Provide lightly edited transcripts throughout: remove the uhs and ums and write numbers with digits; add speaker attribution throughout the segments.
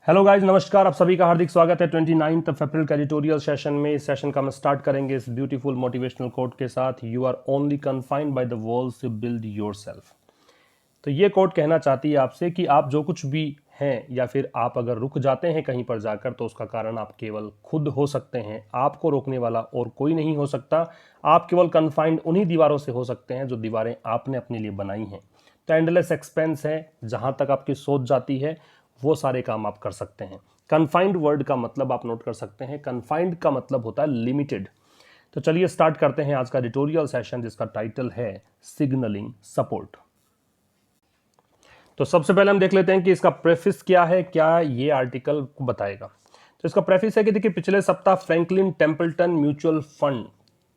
Speaker 1: Hello guys, नमस्कार। आप सभी का हार्दिक स्वागत है 29 अप्रैल का एडिटोरियल सेशन में। इस सेशन का हम स्टार्ट करेंगे इस ब्यूटीफुल मोटिवेशनल कोट के साथ, you are only confined by the walls you build yourself. तो ये कोट कहना चाहती है आपसे कि आप जो कुछ भी हैं या फिर आप अगर रुक जाते हैं कहीं पर जाकर तो उसका कारण आप केवल खुद हो सकते हैं। आपको रोकने वाला और कोई नहीं हो सकता। आप केवल कन्फाइंड उन्हीं दीवारों से हो सकते हैं जो दीवारें आपने अपने लिए बनाई हैं। तो एंडलेस एक्सपेंस है, जहां तक आपकी सोच जाती है वो सारे काम आप कर सकते हैं। कन्फाइंड वर्ड का मतलब आप नोट कर सकते हैं, कन्फाइंड का मतलब होता है लिमिटेड। तो चलिए स्टार्ट करते हैं आज का एडिटोरियल सेशन, जिसका टाइटल है सिग्नलिंग सपोर्ट। तो सबसे पहले हम देख लेते हैं कि इसका प्रेफिस क्या है, क्या ये आर्टिकल बताएगा। तो इसका प्रेफिस है कि देखिए, पिछले सप्ताह फ्रैंकलिन टेम्पल्टन म्यूचुअल फंड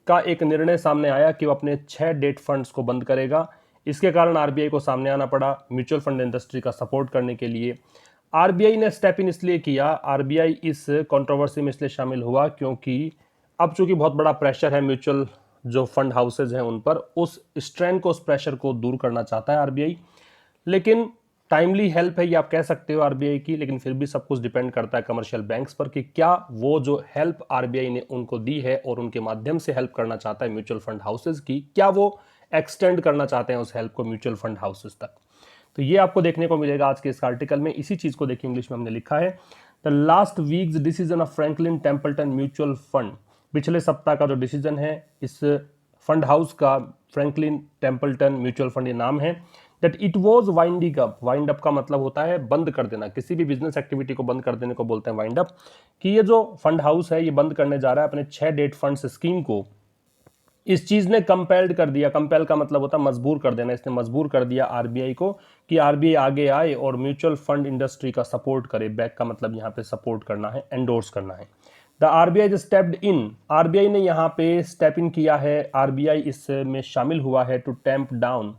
Speaker 1: का एक निर्णय सामने आया कि वो अपने 6 डेट फंड्स को बंद करेगा। इसके कारण आरबीआई को सामने आना पड़ा म्यूचुअल फंड इंडस्ट्री का सपोर्ट करने के लिए। आरबीआई ने स्टेप इन इसलिए किया, आरबीआई इस कंट्रोवर्सी में इसलिए शामिल हुआ क्योंकि अब चूंकि बहुत बड़ा प्रेशर है म्यूचुअल जो फंड हाउसेज हैं उन पर, उस स्ट्रेन को, उस प्रेशर को दूर करना चाहता है आरबीआई। लेकिन टाइमली हेल्प है ये आप कह सकते हो आरबीआई की, लेकिन फिर भी सब कुछ डिपेंड करता है कमर्शियल बैंक्स पर कि क्या वो जो हेल्प आरबीआई ने उनको दी है और उनके माध्यम से हेल्प करना चाहता है म्यूचुअल फंड हाउसेज की, क्या वो एक्सटेंड करना चाहते हैं उस हेल्प को म्यूचुअल फंड हाउसेज तक। तो ये आपको देखने को मिलेगा आज के इस आर्टिकल में। इसी चीज को देखिए, इंग्लिश में हमने लिखा है, the last weeks decision of Franklin Templeton mutual fund. पिछले सप्ताह का जो डिसीजन है इस फंड हाउस का, फ्रैंकलिन टेम्पल्टन म्यूचुअल फंड ये नाम है, that it was winding up. Wind up का मतलब होता है बंद कर देना, किसी भी बिजनेस एक्टिविटी को बंद कर देने को बोलते हैं वाइंड अप। कि ये जो फंड हाउस है ये बंद करने जा रहा है अपने 6 डेट फंड्स स्कीम को। इस चीज ने कंपेल्ड कर दिया, कंपेल का मतलब होता है मजबूर कर देना, इसने मजबूर कर दिया आरबीआई को कि आरबीआई आगे आए और म्यूचुअल फंड इंडस्ट्री का सपोर्ट करे। बैक का मतलब यहाँ पे सपोर्ट करना है, एंडोर्स करना है। The RBI stepped in, RBI ने यहाँ पे स्टेप इन किया है, आरबीआई इसमें शामिल हुआ है to tamp down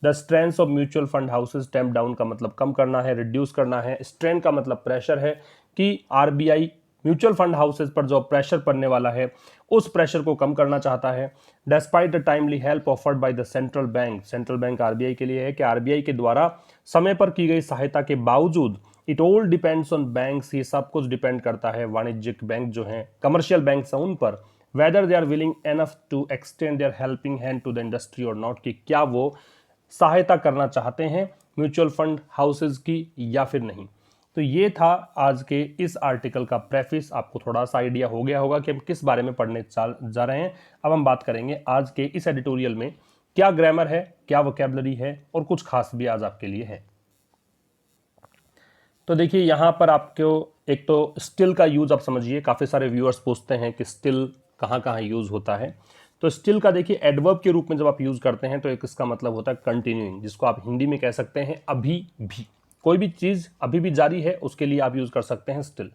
Speaker 1: the strength of mutual fund houses. Tamp down का मतलब कम करना है, रिड्यूस करना है। स्ट्रेन का मतलब प्रेशर है कि आरबीआई म्यूचुअल फंड हाउसेज पर जो प्रेशर पड़ने वाला है उस प्रेशर को कम करना चाहता है। Despite the timely help offered by the central bank, central bank RBI के लिए है कि आरबीआई के द्वारा समय पर की गई सहायता के बावजूद, it all depends on banks, ये सब कुछ डिपेंड करता है वाणिज्यिक बैंक जो हैं, कमर्शियल बैंक्स हैं उन पर, whether they are willing enough to extend their helping hand to the industry और नॉट, कि क्या वो सहायता करना चाहते हैं म्यूचुअल फंड हाउसेज की या फिर नहीं। तो ये था आज के इस आर्टिकल का प्रेफिस। आपको थोड़ा सा आइडिया हो गया होगा कि हम किस बारे में पढ़ने जा रहे हैं। अब हम बात करेंगे आज के इस एडिटोरियल में क्या ग्रामर है, क्या वोकैबुलरी है और कुछ खास भी आज आपके लिए है। तो देखिए, यहां पर आपको एक तो स्टिल का यूज आप समझिए। काफी सारे व्यूअर्स पूछते हैं कि स्टिल कहां कहां यूज होता है। तो स्टिल का देखिए एडवर्ब के रूप में जब आप यूज करते हैं तो एक इसका मतलब होता है कंटिन्यूइंग, जिसको आप हिंदी में कह सकते हैं अभी भी। कोई भी चीज अभी भी जारी है उसके लिए आप यूज कर सकते हैं still.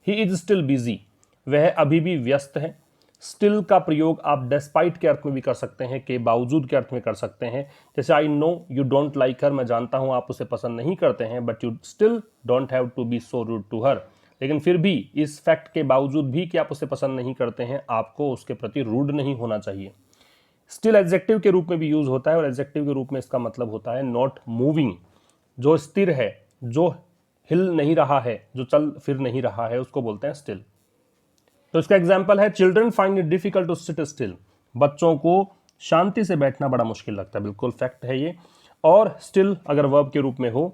Speaker 1: He is still busy, वह अभी भी व्यस्त है। स्टिल का प्रयोग आप डेस्पाइट के अर्थ में भी कर सकते हैं, के बावजूद के अर्थ में कर सकते हैं। जैसे I know you don't like her, मैं जानता हूं आप उसे पसंद नहीं करते हैं, but you still don't have to be so rude to her, लेकिन फिर भी इस फैक्ट के बावजूद भी कि आप उसे पसंद नहीं करते हैं, आपको उसके प्रति रूड नहीं होना चाहिए। स्टिल एडजेक्टिव के रूप में भी यूज होता है और एडजेक्टिव के रूप में इसका मतलब होता है नॉट मूविंग, जो स्थिर है, जो हिल नहीं रहा है, जो चल फिर नहीं रहा है, उसको बोलते हैं स्टिल। तो इसका एग्जाम्पल है children find it difficult to sit still, बच्चों को शांति से बैठना बड़ा मुश्किल लगता है। बिल्कुल फैक्ट है ये। और स्टिल अगर वर्ब के रूप में हो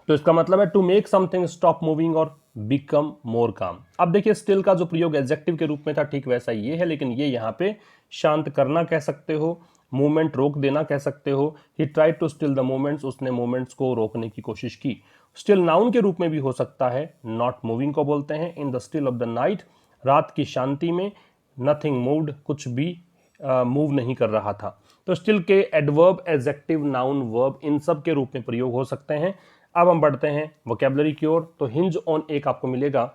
Speaker 1: तो इसका मतलब है to make something stop moving और बिकम मोर काम। अब देखिए, स्टिल का जो प्रयोग एडजेक्टिव के रूप में था ठीक वैसा ये है, लेकिन ये यहाँ पे शांत करना कह सकते हो, मूवमेंट रोक देना कह सकते हो। He tried to still the movements, उसने मूवमेंट्स को रोकने की कोशिश की। स्टिल नाउन के रूप में भी हो सकता है, नॉट मूविंग को बोलते हैं। In the still of the night, रात की शांति में, नथिंग मूव्ड, कुछ भी मूव नहीं कर रहा था। तो स्टिल के adverb, adjective, noun, verb in सब के रूप में प्रयोग हो सकते हैं। अब हम बढ़ते हैं वोकैबुलरी की ओर। तो हिंज ऑन एक आपको मिलेगा,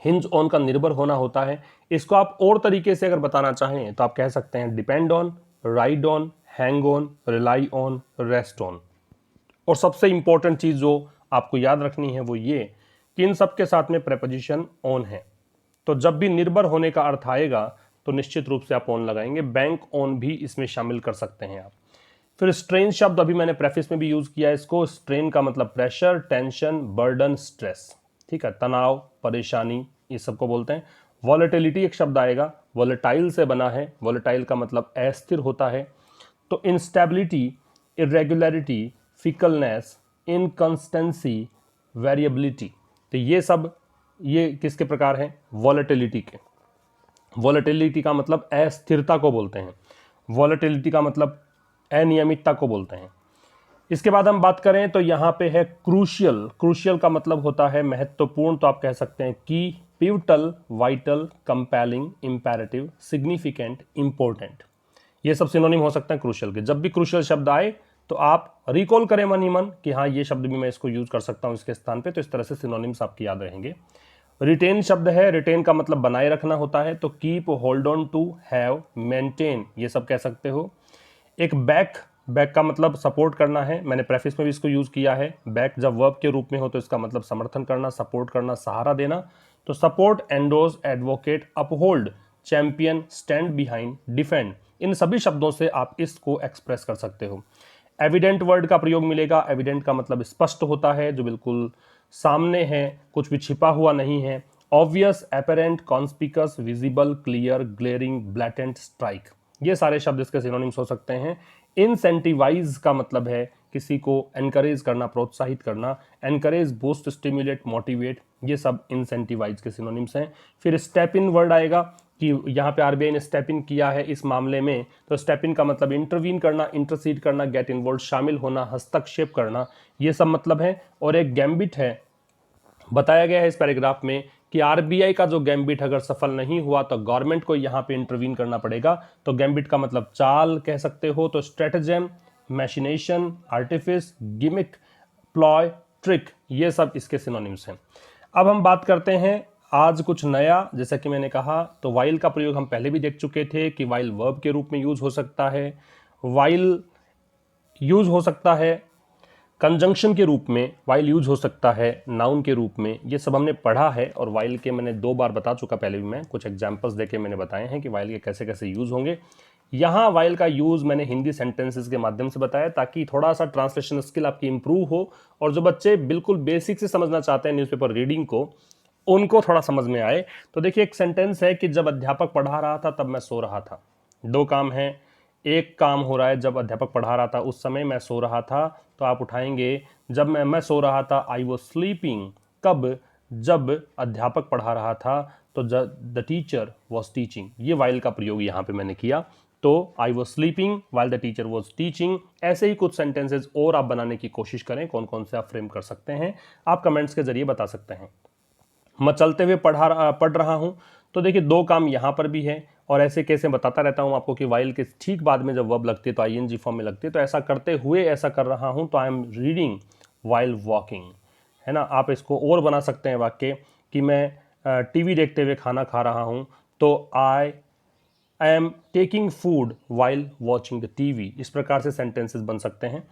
Speaker 1: हिंज ऑन का निर्भर होना होता है। इसको आप और तरीके से अगर बताना चाहें तो आप कह सकते हैं depend on, ride on, hang on, rely on, rest on. और सबसे इंपॉर्टेंट चीज जो आपको याद रखनी है वो ये कि इन सब के साथ में प्रेपोजिशन ऑन है। तो जब भी निर्भर होने का अर्थ आएगा तो निश्चित रूप से आप ऑन लगाएंगे। बैंक ऑन भी इसमें शामिल कर सकते हैं आप। फिर स्ट्रेन शब्द अभी मैंने प्रेफिस में भी यूज किया है इसको। स्ट्रेन का मतलब प्रेशर, टेंशन, बर्डन, स्ट्रेस। ठीक है, तनाव, परेशानी, ये सबको बोलते हैं। वॉलेटिलिटी एक शब्द आएगा, वॉलेटाइल से बना है, वॉलेटाइल का मतलब अस्थिर होता है। तो इंस्टेबिलिटी, इरेगुलरिटी, फिकलनेस, इनकंसिस्टेंसी, वेरिएबिलिटी, तो ये सब ये किसके प्रकार हैं? वॉलेटिलिटी के। वॉलेटिलिटी का मतलब अस्थिरता को बोलते हैं, वॉलेटिलिटी का मतलब अनियमितता को बोलते हैं। इसके बाद हम बात करें तो यहाँ पे है क्रूशियल। क्रूशियल का मतलब होता है महत्वपूर्ण, तो आप कह सकते हैं कि pivotal, vital, compelling, imperative, significant, important, ये सब सिनोनिम हो सकते हैं क्रूशियल के। जब भी क्रूशियल शब्द आए तो आप रिकॉल करें मन ही मन कि हाँ ये शब्द भी मैं इसको यूज कर सकता हूँ इसके स्थान पे, तो इस तरह से सिनोनिम्स आपकी याद रहेंगे। रिटेन शब्द है, रिटेन का मतलब बनाए रखना होता है, तो keep, hold on to, have, maintain, ये सब कह सकते हो। एक बैक, बैक का मतलब सपोर्ट करना है, मैंने प्रेफिस में भी इसको यूज किया है। बैक जब वर्ब के रूप में हो तो इसका मतलब समर्थन करना, सपोर्ट करना, सहारा देना। तो support, endorse, advocate, uphold, champion, stand behind, defend, इन सभी शब्दों से आप इसको एक्सप्रेस कर सकते हो। एविडेंट वर्ड का प्रयोग मिलेगा। एविडेंट का मतलब स्पष्ट होता है, जो बिल्कुल सामने है, कुछ भी छिपा हुआ नहीं है। Obvious, apparent, conspicuous, visible, clear, glaring, blatant, strike, ये सारे शब्द इसके सिनोनिम्स हो सकते हैं। इंसेंटिवाइज का मतलब है किसी को एनकरेज करना, प्रोत्साहित करना। एनकरेज, बूस्ट, स्टिमुलेट, मोटिवेट, ये सब इंसेंटिवाइज के सिनोनिम्स हैं। फिर स्टेप इन वर्ड आएगा कि यहाँ पे आरबीआई ने स्टेप इन किया है इस मामले में, तो स्टेप इन का मतलब इंटरवीन करना, इंटरसीड करना, गेट इन्वॉल्व, शामिल होना, हस्तक्षेप करना, ये सब मतलब है। और एक गैम्बिट है, बताया गया है इस पैराग्राफ में कि आरबीआई का जो गैम्बिट अगर सफल नहीं हुआ तो गवर्नमेंट को यहां पे इंटरवीन करना पड़ेगा। तो गैम्बिट का मतलब चाल कह सकते हो। तो स्ट्रेटजेम, मैशिनेशन, आर्टिफिस, गिमिक, प्लॉय, ट्रिक, ये सब इसके सिनोनिम्स हैं। अब हम बात करते हैं आज कुछ नया। जैसा कि मैंने कहा तो वाइल का प्रयोग हम पहले भी देख चुके थे कि वाइल वर्ब के रूप में यूज हो सकता है, वाइल यूज हो सकता है कंजंक्शन के रूप में, वाइल यूज हो सकता है नाउन के रूप में, ये सब हमने पढ़ा है। और वाइल के मैंने 2 बार बता चुका, पहले भी मैं कुछ एग्जांपल्स देके मैंने बताए हैं कि वाइल के कैसे कैसे यूज होंगे। यहाँ वाइल का यूज मैंने हिंदी सेंटेंसेस के माध्यम से बताया ताकि थोड़ा सा ट्रांसलेशन स्किल आपकी इंप्रूव हो, और जो बच्चे बिल्कुल बेसिक से समझना चाहते हैं न्यूज़पेपर रीडिंग को, उनको थोड़ा समझ में आए। तो देखिए एक सेंटेंस है कि जब अध्यापक पढ़ा रहा था तब मैं सो रहा था। 2 काम है, एक काम हो रहा है जब अध्यापक पढ़ा रहा था उस समय मैं सो रहा था, तो आप उठाएंगे जब मैं सो रहा था, आई वॉज स्लीपिंग। कब? जब अध्यापक पढ़ा रहा था, तो द टीचर वॉज टीचिंग, ये वाइल का प्रयोग यहाँ पे मैंने किया। तो I was sleeping while the teacher was teaching. ऐसे ही कुछ सेंटेंसेस और आप बनाने की कोशिश करें, कौन कौन से आप फ्रेम कर सकते हैं, आप कमेंट्स के जरिए बता सकते हैं। मैं चलते हुए पढ़ रहा हूँ, तो देखिए 2 काम यहाँ पर भी है, और ऐसे कैसे बताता रहता हूँ आपको कि वाइल के ठीक बाद में जब वर्ब लगती है तो आईएनजी फॉर्म में लगती है। तो ऐसा करते हुए ऐसा कर रहा हूँ, तो I am reading while walking, है ना। आप इसको और बना सकते हैं वाक्य कि मैं टीवी देखते हुए खाना खा रहा हूँ, तो I am taking food while watching the TV. इस प्रकार से सेंटेंसेस बन सकते हैं।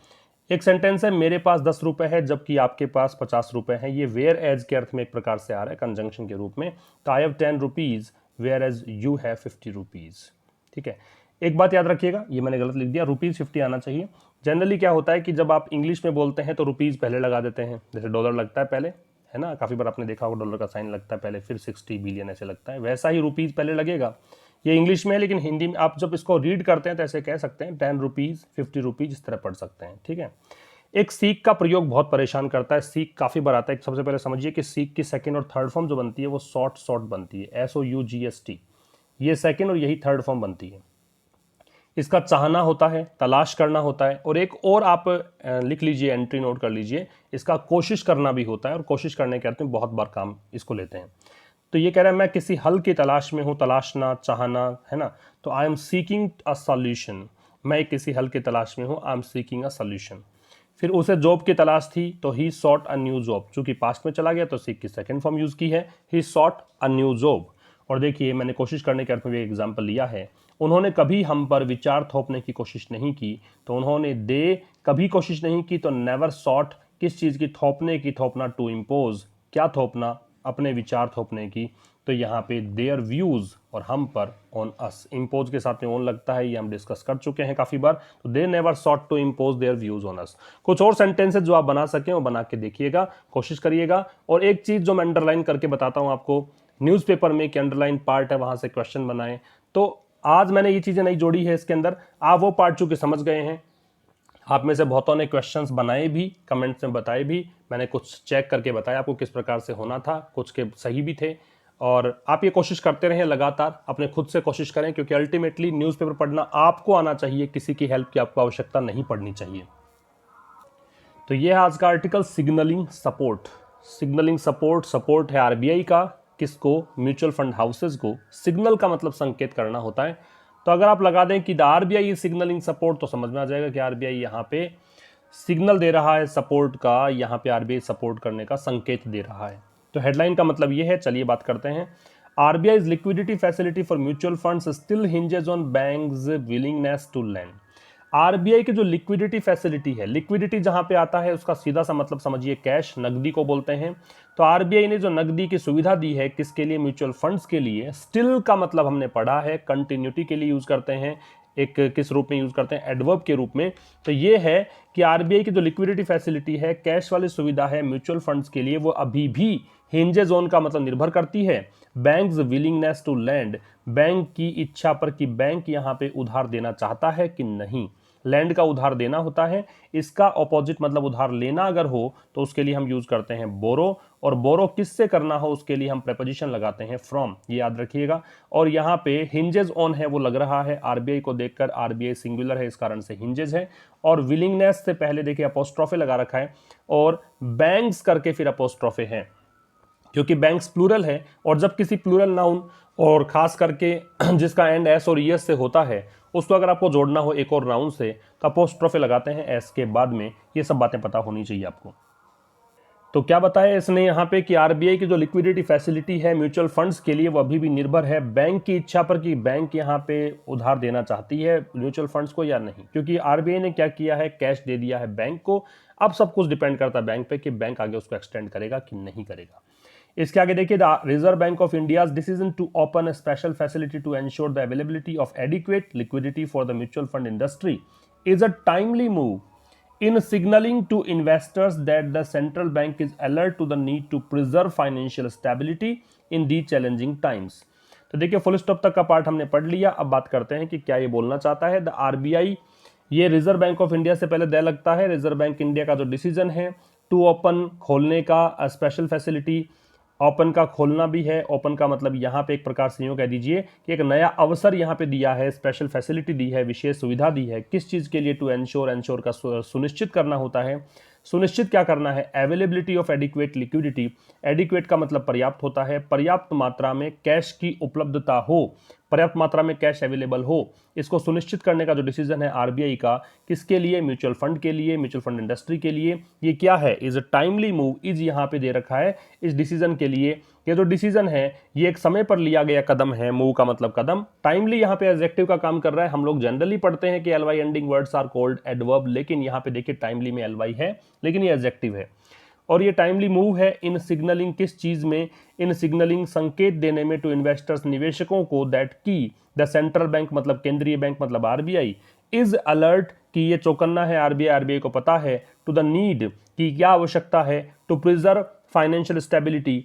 Speaker 1: एक सेंटेंस है मेरे पास 10 रुपए है जबकि आपके पास 50 रुपए है। ये वेयर एज के अर्थ में एक प्रकार से आ रहा है, कंजंक्शन के रूप में। तो I have 10 rupees whereas you have 50 rupees. ठीक है, एक बात याद रखिएगा, ये मैंने गलत लिख दिया, रुपीज 50 आना चाहिए। जनरली क्या होता है कि जब आप इंग्लिश में बोलते हैं तो रुपीज पहले लगा देते हैं, जैसे डॉलर लगता है पहले, है ना, काफी बार आपने देखा होगा डॉलर का साइन लगता है पहले, फिर 60 बिलियन ऐसे लगता है, वैसा ही रुपीज पहले लगेगा। ये इंग्लिश में है, लेकिन हिंदी में आप जब इसको रीड करते हैं तो ऐसे कह सकते हैं 10 रुपीज 50 रुपीज, इस तरह पढ़ सकते हैं। ठीक है, एक सीक का प्रयोग बहुत परेशान करता है, सीक काफी बार आता है। सबसे पहले समझिए कि सीक की सेकंड और थर्ड फॉर्म जो बनती है वो सॉर्ट बनती है, SOUGST, ये सेकंड और यही थर्ड फॉर्म बनती है। इसका चाहना होता है, तलाश करना होता है, और एक और आप लिख लीजिए, एंट्री नोट कर लीजिए, इसका कोशिश करना भी होता है, और कोशिश करने के अर्थ में बहुत बार काम इसको लेते हैं। तो ये कह रहा है मैं किसी हल की तलाश में हूं, तलाशना, चाहना, है ना। तो I am seeking a solution, मैं किसी हल की तलाश में हूं, I am seeking a solution. फिर उसे जॉब की तलाश थी, तो ही सॉट अ न्यू जॉब, चूंकि पास्ट में चला गया तो सीक की सेकंड फॉर्म यूज की है, ही सॉट अ न्यू जॉब। और देखिए मैंने कोशिश करने के अर्थ में भी एग्जाम्पल लिया है, उन्होंने कभी हम पर विचार थोपने की कोशिश नहीं की, तो उन्होंने दे कभी कोशिश नहीं की, तो नेवर सॉट किस चीज की, थोपने की, थोपना टू इम्पोज, क्या थोपना, अपने विचार थोपने की। तो यहाँ पे देयर व्यूज और हम पर ऑन अस, इम्पोज के साथ में ऑन लगता है, ये हम डिस्कस कर चुके हैं काफी बार। तो they never sought to impose their views on us. कुछ और सेंटेंसेस जो आप बना सकें वो बना के देखिएगा, कोशिश करिएगा। और एक चीज जो मैं अंडरलाइन करके बताता हूं आपको, न्यूज़पेपर में कि अंडरलाइन पार्ट है वहां से क्वेश्चन बनाएं। तो आज मैंने ये चीजें नहीं जोड़ी है इसके अंदर, आप वो पार्ट चूंकि समझ गए हैं। आप में से बहुतों ने क्वेश्चंस बनाए भी, कमेंट्स में बताए भी, मैंने कुछ चेक करके बताया आपको किस प्रकार से होना था, कुछ के सही भी थे। और आप ये कोशिश करते रहें लगातार, अपने खुद से कोशिश करें, क्योंकि अल्टीमेटली न्यूज़पेपर पढ़ना आपको आना चाहिए, किसी की हेल्प की आपको आवश्यकता नहीं पड़नी चाहिए। तो ये है आज का article, signalling support. Signalling support, support है आरबीआई का, किसको? म्यूचुअल फंड हाउसेज को। सिग्नल का मतलब संकेत करना होता है। तो अगर आप लगा दें कि द आरबीआई सिग्नलिंग सपोर्ट, तो समझ में आ जाएगा कि आरबीआई यहाँ पे सिग्नल दे रहा है सपोर्ट का, यहाँ पे आरबीआई सपोर्ट करने का संकेत दे रहा है। तो हेडलाइन का मतलब ये है, चलिए बात करते हैं। RBI's liquidity facility for mutual funds still hinges on banks willingness to lend. RBI की जो लिक्विडिटी फैसिलिटी है, लिक्विडिटी जहां पे आता है उसका सीधा सा मतलब समझिए कैश, नकदी को बोलते हैं। तो आरबीआई ने जो नकदी की सुविधा दी है, किसके लिए? म्यूचुअल फंड्स के लिए। स्टिल का मतलब हमने पढ़ा है कंटिन्यूटी के लिए यूज करते हैं, एक किस रूप में यूज करते हैं? एडवर्ब के रूप में। तो ये है कि आरबीआई की जो लिक्विडिटी फैसिलिटी है, कैश वाली सुविधा है म्यूचुअल फंड्स के लिए, वो अभी भी हिंजेज ऑन का मतलब निर्भर करती है banks willingness to lend, bank की इच्छा पर कि बैंक यहाँ पे उधार देना चाहता है कि नहीं। लैंड का उधार देना होता है, इसका ऑपोजिट मतलब उधार लेना अगर हो तो उसके लिए हम यूज करते हैं बोरो, और बोरो किससे करना हो उसके लिए हम प्रेपोजिशन लगाते हैं फ्रॉम, ये याद रखिएगा। और यहाँ पे हिंजेस ऑन है वो लग रहा है आरबीआई को देखकर, आरबीआई सिंगुलर है इस कारण से हिंजेस है, और विलिंगनेस से पहले देखिए अपोस्ट्रोफे लगा रखा है, और बैंक्स करके फिर अपोस्ट्रोफे है, क्योंकि बैंक्स प्लूरल है। और जब किसी प्लूरल नाउन और खास करके जिसका एंड एस और ईएस से होता है, उसको अगर आपको जोड़ना हो एक और नाउन से तो अपोस्ट्रोफे लगाते हैं एस के बाद में। ये सब बातें पता होनी चाहिए आपको। तो क्या बताया इसने यहाँ पे कि आरबीआई की जो लिक्विडिटी फैसिलिटी है म्यूचुअल फंड्स के लिए, वो अभी भी निर्भर है बैंक की इच्छा पर कि बैंक यहाँ पे उधार देना चाहती है म्यूचुअल फंड्स को या नहीं। क्योंकि आरबीआई ने क्या किया है, कैश दे दिया है बैंक को, अब सब कुछ डिपेंड करता है बैंक पे कि बैंक आगे उसको एक्सटेंड करेगा कि नहीं करेगा। इसके आगे देखिए, the Reserve Bank of India's decision to open a special facility to ensure the availability of adequate liquidity for the mutual fund industry is a timely move in signaling to investors that the central bank is alert to the need to preserve financial stability in these challenging times। तो देखिए full stop तक का part हमने पढ़ लिया। अब बात करते हैं कि क्या ये बोलना चाहता है। द आरबीआई, ये रिजर्व बैंक ऑफ इंडिया से पहले दे लगता है, रिजर्व बैंक इंडिया का जो डिसीजन है टू ओपन, खोलने का, स्पेशल फैसिलिटी, ओपन का खोलना भी है। ओपन का मतलब यहाँ पे एक प्रकार से यूँ कह दीजिए कि एक नया अवसर यहाँ पे दिया है, स्पेशल फैसिलिटी दी है, विशेष सुविधा दी है। किस चीज़ के लिए? टू एंश्योर, एंश्योर का सुनिश्चित करना होता है। सुनिश्चित क्या करना है? Availability of adequate liquidity. Adequate का मतलब पर्याप्त होता है, पर्याप्त मात्रा में कैश की उपलब्धता हो, पर्याप्त मात्रा में कैश अवेलेबल हो, इसको सुनिश्चित करने का जो डिसीजन है आरबीआई का, किसके लिए? म्यूचुअल फंड के लिए, म्यूचुअल फंड इंडस्ट्री के लिए। ये क्या है? Is a timely move, is यहाँ पे दे रखा है इस डिसीजन के लिए। ये जो डिसीजन है ये एक समय पर लिया गया कदम है, मूव का मतलब कदम। टाइमली यहाँ पे एडजेक्टिव का काम कर रहा है। हम लोग जनरली पढ़ते हैं कि LY ending words are called adverb, लेकिन यहाँ पे देखिए टाइमली में एलवाई है, लेकिन ये एडजेक्टिव है। और ये टाइमली मूव है इन सिग्नलिंग, किस चीज में? इन सिग्नलिंग, संकेत देने में, टू इन्वेस्टर्स, निवेशकों को, दैट की द सेंट्रल बैंक मतलब केंद्रीय बैंक मतलब आरबीआई, इज अलर्ट कि ये चौकन्ना है आरबीआई, आरबीआई को पता है, टू द नीड की क्या आवश्यकता है, टू प्रिजर्व फाइनेंशियल स्टेबिलिटी,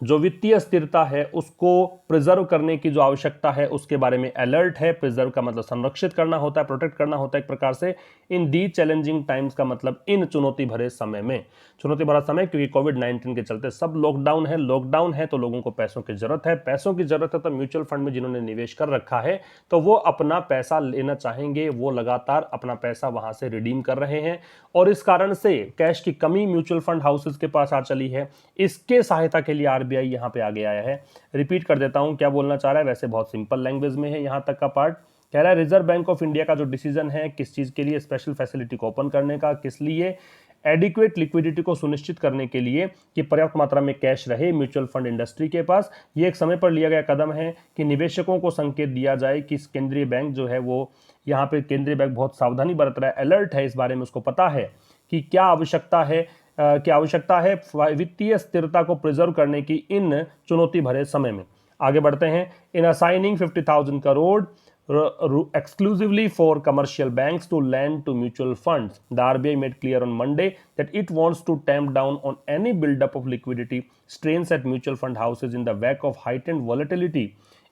Speaker 1: जो वित्तीय स्थिरता है उसको प्रिजर्व करने की जो आवश्यकता है उसके बारे में अलर्ट है। प्रिजर्व का मतलब संरक्षित करना होता है, प्रोटेक्ट करना होता है एक प्रकार से। इन दी चैलेंजिंग टाइम्स का मतलब इन चुनौती भरे समय में, चुनौती भरा समय क्योंकि कोविड-19 के चलते सब लॉकडाउन है, लॉकडाउन है तो लोगों को पैसों की जरूरत है, पैसों की जरूरत है तो म्यूचुअल फंड में जिन्होंने निवेश कर रखा है तो वो अपना पैसा लेना चाहेंगे, वो लगातार अपना पैसा वहां से रिडीम कर रहे हैं, और इस कारण से कैश की कमी म्यूचुअल फंड हाउसेज के पास आ चली है। इसके सहायता के लिए आरबीआई यहाँ पे आगे आया है। रिपीट कर देता हूं क्या बोलना चाह रहा है, वैसे बहुत सिंपल लैंग्वेज में है। यहाँ तक का पार्ट कह रहा है रिजर्व बैंक ऑफ इंडिया का जो डिसीजन है किस चीज के लिए? स्पेशल फैसिलिटी को ओपन करने का। किस लिए? एडिक्वेट लिक्विडिटी को सुनिश्चित करने के लिए कि पर्याप्त मात्रा में कैश रहे म्यूचुअल फंड इंडस्ट्री के पास। ये एक समय पर लिया गया कदम है कि निवेशकों को संकेत दिया जाए कि केंद्रीय बैंक जो है वो, यहाँ पे केंद्रीय बैंक बहुत सावधानी बरत रहा है, अलर्ट है इस बारे में, उसको पता है कि क्या आवश्यकता है की आवश्यकता है वित्तीय स्थिरता को प्रिजर्व करने की इन चुनौती भरे समय में। आगे बढ़ते हैं। In assigning 50,000 crore exclusively for commercial banks to lend to mutual funds, the RBI made clear on Monday that it wants to tamp down on any buildup of liquidity strains at mutual fund houses in the wake of heightened volatility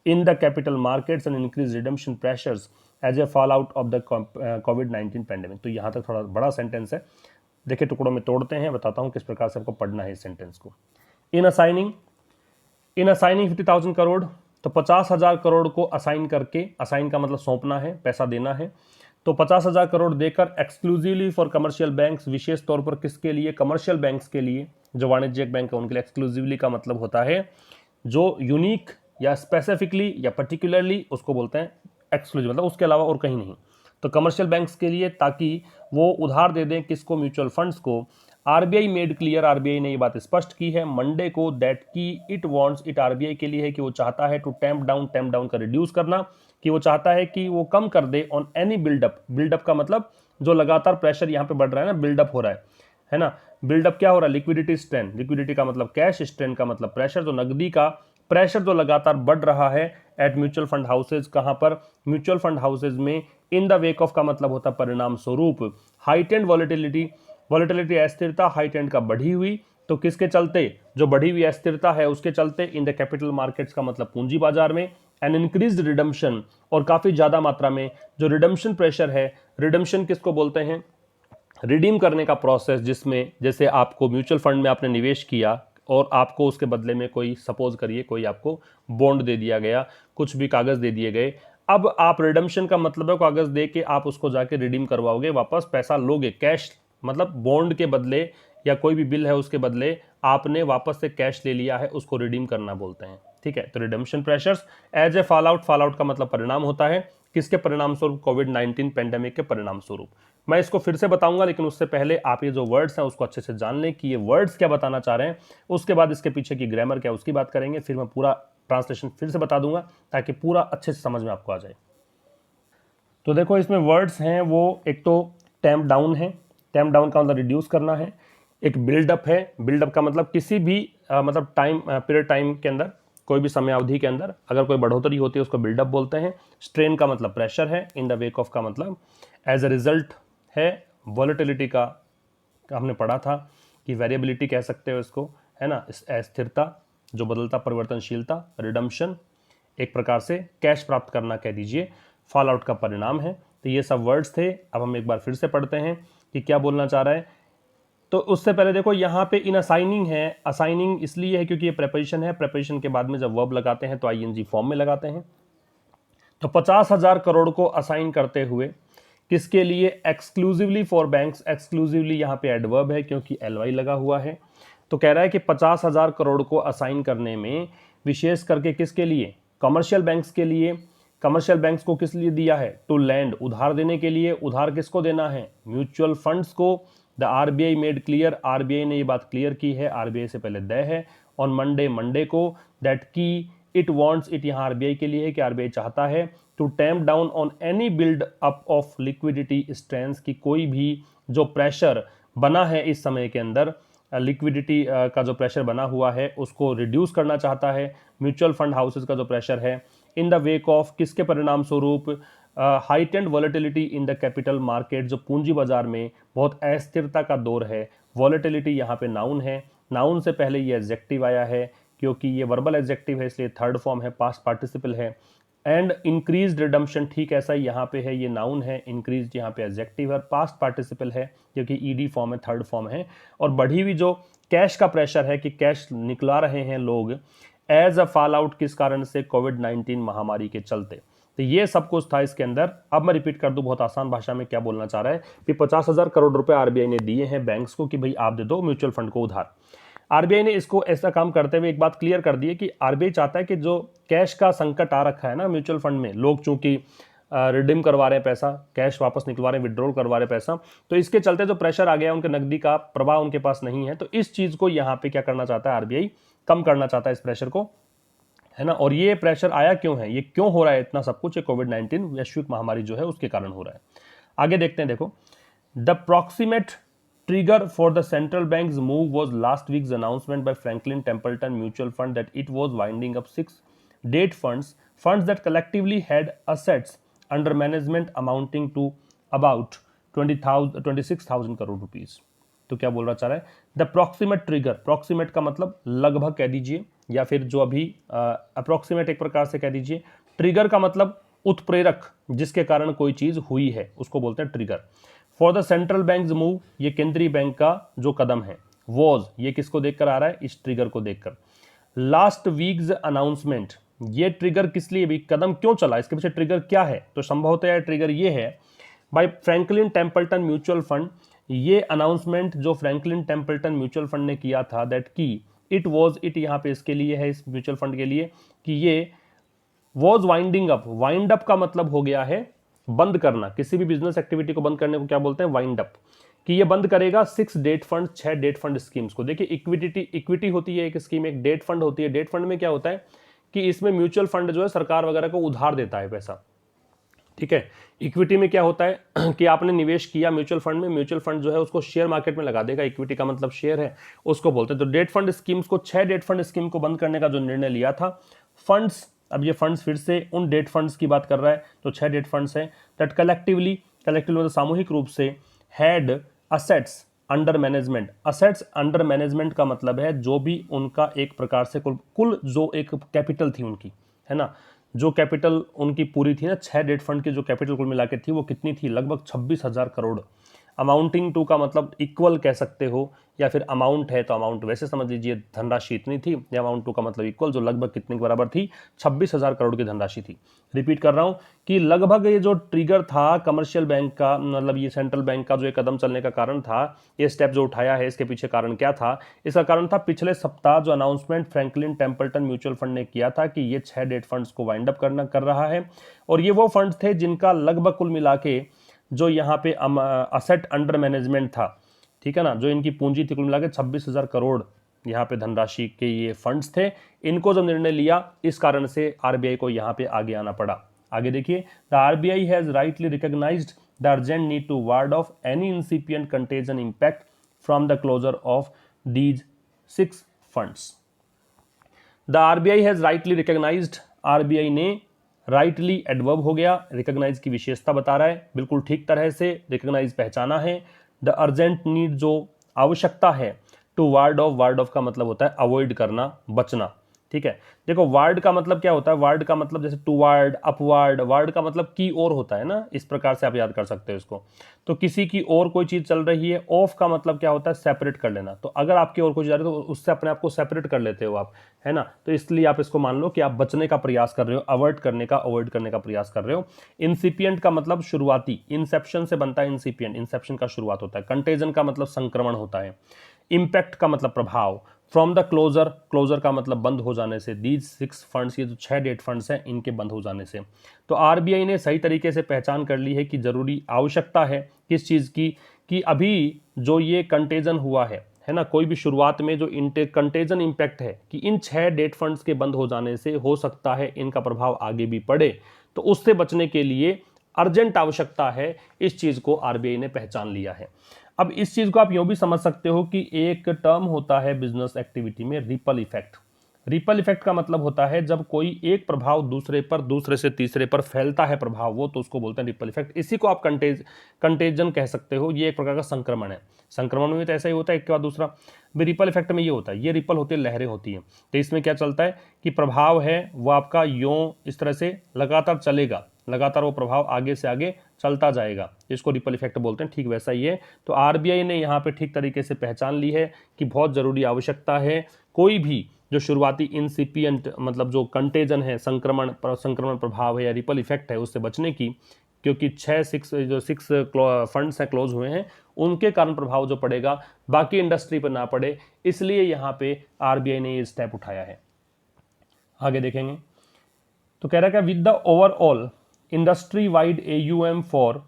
Speaker 1: in the capital markets and increased redemption pressures as a fallout of the COVID-19 pandemic। तो यहाँ तक थोड़ा बड़ा sentence है, देखिए टुकड़ों में तोड़ते हैं, बताता हूँ किस प्रकार से आपको पढ़ना है इस सेंटेंस को। इन असाइनिंग 50,000 करोड़, तो 50,000 करोड़ को असाइन करके, असाइन का मतलब सौंपना है, पैसा देना है, तो 50,000 करोड़ देकर एक्सक्लूसिवली फॉर कमर्शियल बैंक्स, विशेष तौर पर किसके लिए? कमर्शियल बैंक्स के लिए, जो वाणिज्यिक बैंक है उनके लिए। एक्सक्लूसिवली का मतलब होता है जो यूनिक या स्पेसिफिकली या पर्टिकुलरली, उसको बोलते हैं एक्सक्लूसिव, मतलब उसके अलावा और कहीं नहीं। तो कमर्शियल बैंक्स के लिए, ताकि वो उधार दे दें किसको? म्यूचुअल फंड्स को। आरबीआई मेड क्लियर, आरबीआई ने ये बात स्पष्ट की है मंडे को, दैट की इट वांट्स, इट आरबीआई के लिए है कि वो चाहता है टू टैम्प डाउन का रिड्यूस करना, कि वो चाहता है कि वो कम कर दे ऑन एनी बिल्डअप। बिल्डअप का मतलब जो लगातार प्रेशर यहाँ पे बढ़ रहा है ना, बिल्डअप हो रहा है ना। बिल्डअप क्या हो रहा है? लिक्विडिटी स्ट्रेन, लिक्विडिटी का मतलब कैश, स्ट्रेन का मतलब प्रेशर, जो नकदी का प्रेशर जो लगातार बढ़ रहा है एट म्यूचुअल फंड हाउसेज। कहां पर? म्यूचुअल फंड हाउसेज में। इन द वेक ऑफ का मतलब होता है परिणाम स्वरूप। हाइटेंड वॉलेटिलिटी, वॉलेटिलिटी अस्थिरता, हाइटेंड का बढ़ी हुई, तो किसके चलते? जो बढ़ी हुई अस्थिरता है उसके चलते। इन द कैपिटल मार्केट्स का मतलब पूंजी बाजार में। एन इंक्रीज्ड रिडम्पशन, और काफी ज्यादा मात्रा में जो रिडम्पशन प्रेशर है। रिडम्पशन किसको बोलते हैं? रिडीम करने का प्रोसेस, जिसमें जैसे आपको म्यूचुअल फंड में आपने निवेश किया और आपको उसके बदले में कोई, सपोज करिए कोई आपको बॉन्ड दे दिया गया, कुछ भी कागज दे दिए गए। अब आप रिडम्पशन का मतलब है कागज दे के आप उसको जाके रिडीम करवाओगे, वापस पैसा लोगे, कैश, मतलब बॉन्ड के बदले या कोई भी बिल है उसके बदले आपने वापस से कैश ले लिया है, उसको रिडीम करना बोलते हैं। ठीक है, तो redemption pressures as a fallout, fallout का मतलब परिणाम होता है, किसके परिणाम स्वरूप? कोविड-19 पेंडेमिक के परिणाम स्वरूप। मैं इसको फिर से बताऊंगा, लेकिन उससे पहले आप ये जो वर्ड्स हैं उसको अच्छे से जान लें कि ये वर्ड्स क्या बताना चाह रहे हैं। उसके बाद इसके पीछे की ग्रामर क्या है उसकी बात करेंगे, फिर मैं पूरा ट्रांसलेशन फिर से बता दूंगा ताकि पूरा अच्छे से समझ में आपको आ जाए। तो देखो इसमें वर्ड्स हैं वो, एक तो टैम्प डाउन है, टैम्प डाउन का मतलब रिड्यूस करना है। एक बिल्डअप है, बिल्डअप का मतलब किसी भी मतलब टाइम पीरियड टाइम के अंदर, कोई भी समय अवधि के अंदर अगर कोई बढ़ोतरी होती है उसको बिल्डअप बोलते हैं। स्ट्रेन का मतलब प्रेशर है। इन द वेक ऑफ का मतलब एज अ रिजल्ट है। वॉलेटिलिटी का हमने पढ़ा था कि वेरिएबिलिटी कह सकते हो इसको, है ना, अस्थिरता, जो बदलता, परिवर्तनशीलता। रिडम्पशन एक प्रकार से कैश प्राप्त करना कह दीजिए। फॉल आउट का परिणाम है। तो ये सब वर्ड्स थे। अब हम एक बार फिर से पढ़ते हैं कि क्या बोलना चाह रहा है। तो उससे पहले देखो यहाँ पे इन असाइनिंग है, असाइनिंग इसलिए है क्योंकि ये प्रेपोजिशन है, प्रेपोजिशन के बाद में जब वर्ब लगाते हैं तो आईएनजी फॉर्म में लगाते हैं। तो 50,000 करोड़ को असाइन करते हुए किसके लिए? Exclusively for banks. एक्सक्लूसिवली यहाँ पे एडवर्ब है क्योंकि एलवाई लगा हुआ है। तो कह रहा है कि 50,000 करोड़ को असाइन करने में विशेष करके किसके लिए? कमर्शियल बैंक्स के लिए। कमर्शियल बैंक्स को किस लिए दिया है? टू लैंड, उधार देने के लिए। उधार किसको देना है? म्यूचुअल फंड्स को। The RBI made clear, RBI ने ये बात क्लियर की है, आरबीआई से पहले द है, ऑन मंडे को, दैट की इट वांट्स, इट यहाँ आरबीआई के लिए है कि आरबीआई चाहता है to tamp down on any build up of liquidity strengths, की कोई भी जो प्रेशर बना है इस समय के अंदर, लिक्विडिटी का जो प्रेशर बना हुआ है उसको रिड्यूस करना चाहता है। म्यूचुअल फंड हाउसेज का जो प्रेशर है, इन द वेक ऑफ, किसके परिणाम स्वरूप? Heightened volatility in the capital market, जो पूंजी बाजार में बहुत अस्थिरता का दौर है। वॉलेटिलिटी यहाँ पे नाउन है, नाउन से पहले ये एडजेक्टिव आया है क्योंकि ये वर्बल एडजेक्टिव है इसलिए थर्ड फॉर्म है, पास्ट पार्टिसिपल है। एंड इंक्रीज्ड रिडम्पशन, ठीक ऐसा ही यहाँ पे है, ये नाउन है, इंक्रीज्ड यहाँ पे एडजेक्टिव है, पास्ट पार्टिसिपल है क्योंकि ईडी फॉर्म है, थर्ड फॉर्म है। और बढ़ी हुई जो कैश का प्रेशर है कि कैश निकला रहे हैं लोग एज अ फॉल आउट, किस कारण से? कोविड-19 महामारी के चलते। तो ये सब कुछ था इसके अंदर। अब मैं रिपीट कर दूं बहुत आसान भाषा में क्या बोलना चाह रहा है कि 50,000 करोड़ रुपए आरबीआई ने दिए हैं बैंक्स को कि भाई आप दे दो म्यूचुअल फंड को उधार। आरबीआई ने इसको ऐसा काम करते हुए एक बात क्लियर कर दी है कि आरबीआई चाहता है कि जो कैश का संकट आ रखा है ना म्यूचुअल फंड में, लोग चूंकि रिडीम करवा रहे हैं पैसा, कैश वापस निकलवा रहे हैं, विड्रॉल करवा रहे हैं पैसा, तो इसके चलते जो प्रेशर आ गया, उनके नकदी का प्रवाह उनके पास नहीं है। तो इस चीज को यहाँ पे क्या करना चाहता है आरबीआई? कम करना चाहता है इस प्रेशर को, है ना। और ये प्रेशर आया क्यों है, ये क्यों हो रहा है इतना सब कुछ? ये कोविड-19 वैश्विक महामारी जो है उसके कारण हो रहा है। आगे देखते हैं, देखो the proximate trigger for the central bank's move was last week's announcement by Franklin Templeton Mutual Fund that it was winding up 6 debt funds that collectively had assets under management amounting to about 26,000 crore rupees. तो क्या बोलना चाह रहा है, the proximate trigger, proximate का मतलब लगभग कह दीजिए, या फिर जो अभी अप्रोक्सीमेट एक प्रकार से कह दीजिए। ट्रिगर का मतलब उत्प्रेरक, जिसके कारण कोई चीज हुई है, उसको बोलते हैं trigger. For the central bank move, ये केंद्रीय बैंक का जो कदम है। वॉज, ये किसको देखकर आ रहा है, इस ट्रिगर को देखकर। लास्ट वीक्स अनाउंसमेंट, ये ट्रिगर किस लिए भी, कदम क्यों चला, इसके पीछे ट्रिगर क्या है, तो संभवतः ट्रिगर ये है by Franklin Templeton mutual fund, ये अनाउंसमेंट जो फ्रैंकलिन टेम्पल्टन म्यूचुअल फंड ने किया था, दैट की इट वॉज, इट यहाँ पे इसके लिए है, इस म्यूचुअल फंड के लिए, कि ये was winding up, wind up का मतलब हो गया है बंद करना, किसी भी बिजनेस एक्टिविटी को बंद करने को क्या बोलते हैं, वाइंड अप, कि ये बंद करेगा 6 debt fund, 6 debt fund schemes को। देखिए इक्विटी होती है एक स्कीम, एक डेट फंड होती है। डेट फंड में क्या होता है कि इसमें म्यूचुअल फंड जो है सरकार वगैरह को उधार देता है पैसा, ठीक है। इक्विटी में क्या होता है कि आपने निवेश किया म्यूचुअल फंड में, म्यूचुअल फंड जो है उसको शेयर मार्केट में लगा देगा, इक्विटी का मतलब शेयर है, उसको बोलते हैं। तो डेट फंड स्कीम्स को, 6 डेट फंड स्कीम को बंद करने का जो निर्णय लिया था, फंड्स, अब ये फंड्स फिर से उन डेट फंड्स की बात कर रहा है, तो 6 डेट फंड्स हैं दैट कलेक्टिवली मतलब सामूहिक रूप से had assets under management. Assets under management का मतलब है जो भी उनका एक प्रकार से कुल जो एक कैपिटल थी उनकी, है ना, जो कैपिटल उनकी पूरी थी ना, 6 डेट फंड की जो कैपिटल कुल मिला के थी, वो कितनी थी, लगभग 26,000 करोड़। अमाउंटिंग टू का मतलब इक्वल कह सकते हो, या फिर अमाउंट है तो अमाउंट वैसे समझ लीजिए, धनराशि इतनी थी, या अमाउंट टू का मतलब इक्वल, जो लगभग कितने के बराबर थी, 26,000 करोड़ की धनराशि थी। रिपीट कर रहा हूं कि लगभग ये जो ट्रिगर था कमर्शियल बैंक का, मतलब ये सेंट्रल बैंक का जो एक कदम चलने का कारण था, ये स्टेप जो उठाया है, इसके पीछे कारण क्या था, इसका कारण था पिछले सप्ताह जो announcement Franklin Templeton mutual fund ने किया था कि ये 6 डेट फंड्स को वाइंड अप कर रहा है। और ये वो फंड थे जिनका लगभग कुल मिला के जो यहाँ पे असेट अंडर मैनेजमेंट था, ठीक है ना, जो इनकी पूंजी थी कुल मिला के 26,000 करोड़ यहाँ पे धनराशि के ये फंड्स थे। इनको जो निर्णय लिया, इस कारण से आरबीआई को यहाँ पे आगे आना पड़ा। आगे देखिए, the RBI has rightly recognised the urgent need to ward off any incipient contagion impact from the closure of these 6 funds. The RBI has rightly recognised, RBI ने राइटली एडवर्ब हो गया, रिकॉग्नाइज की विशेषता बता रहा है, बिल्कुल ठीक तरह से रिकॉग्नाइज पहचाना है। द अर्जेंट नीड, जो आवश्यकता है, to ward off, ward off का मतलब होता है अवॉइड करना, बचना, ठीक है। देखो वार्ड का मतलब क्या होता है, वार्ड का मतलब जैसे टू वार्ड, अपवार्ड, वार्ड का मतलब की ओर होता है ना, इस प्रकार से आप याद कर सकते हो इसको। तो किसी की ओर कोई चीज चल रही है, ऑफ का मतलब क्या होता है, सेपरेट कर लेना। तो अगर आपकी ओर कोई जा रही है तो उससे अपने आप को सेपरेट कर लेते हो आप, है ना। तो इसलिए आप इसको मान लो कि आप बचने का प्रयास कर रहे हो, अवॉइड करने का प्रयास कर रहे हो। इंसिपिएंट का मतलब शुरुआती, इंसेप्शन से बनता है इंसिपिएंट, इंसेप्शन का शुरुआत होता है। कंटेजन का मतलब संक्रमण होता है। इंपैक्ट का मतलब प्रभाव। फ्रॉम द क्लोजर, क्लोजर का मतलब बंद हो जाने से। दीज 6 फंड्स, ये जो 6 डेट फंड्स हैं, इनके बंद हो जाने से। तो आरबीआई ने सही तरीके से पहचान कर ली है कि जरूरी आवश्यकता है किस चीज़ की, कि अभी जो ये कंटेजन हुआ है ना, कोई भी शुरुआत में जो कंटेजन इंपैक्ट है, कि इन 6 डेट फंड्स के बंद हो जाने से हो सकता है इनका प्रभाव आगे भी पड़े, तो उससे बचने के लिए अर्जेंट आवश्यकता है, इस चीज़ को आरबीआई ने पहचान लिया है। अब इस चीज को आप यूं भी समझ सकते हो कि एक टर्म होता है बिजनेस एक्टिविटी में, रिपल इफेक्ट। रिपल इफेक्ट का मतलब होता है जब कोई एक प्रभाव दूसरे पर, दूसरे से तीसरे पर फैलता है प्रभाव, वो तो उसको बोलते हैं रिपल इफेक्ट। इसी को आप कंटेजन कह सकते हो। ये एक प्रकार का संक्रमण है। संक्रमण में तो ऐसा ही होता है, एक के बाद दूसरा। रिपल इफेक्ट में ये होता है, ये रिपल होते हैं, लहरें होती हैं। तो इसमें क्या चलता है कि प्रभाव है वो आपका यूं इस तरह से लगातार चलेगा, लगातार वो प्रभाव आगे से आगे चलता जाएगा, इसको रिपल इफेक्ट बोलते हैं। ठीक वैसा ही है। तो आरबीआई ने यहाँ पे ठीक तरीके से पहचान ली है कि बहुत जरूरी आवश्यकता है कोई भी जो शुरुआती इंसिपिएंट, मतलब जो कंटेजन है, संक्रमण प्रभाव है या रिपल इफेक्ट है, उससे बचने की, क्योंकि 6 फंड्स हैं क्लोज हुए हैं, उनके कारण प्रभाव जो पड़ेगा बाकी इंडस्ट्री पर ना पड़े, इसलिए यहाँ पे आरबीआई ने ये स्टेप उठाया है। आगे देखेंगे तो कह रहा है with the overall industry wide AUM for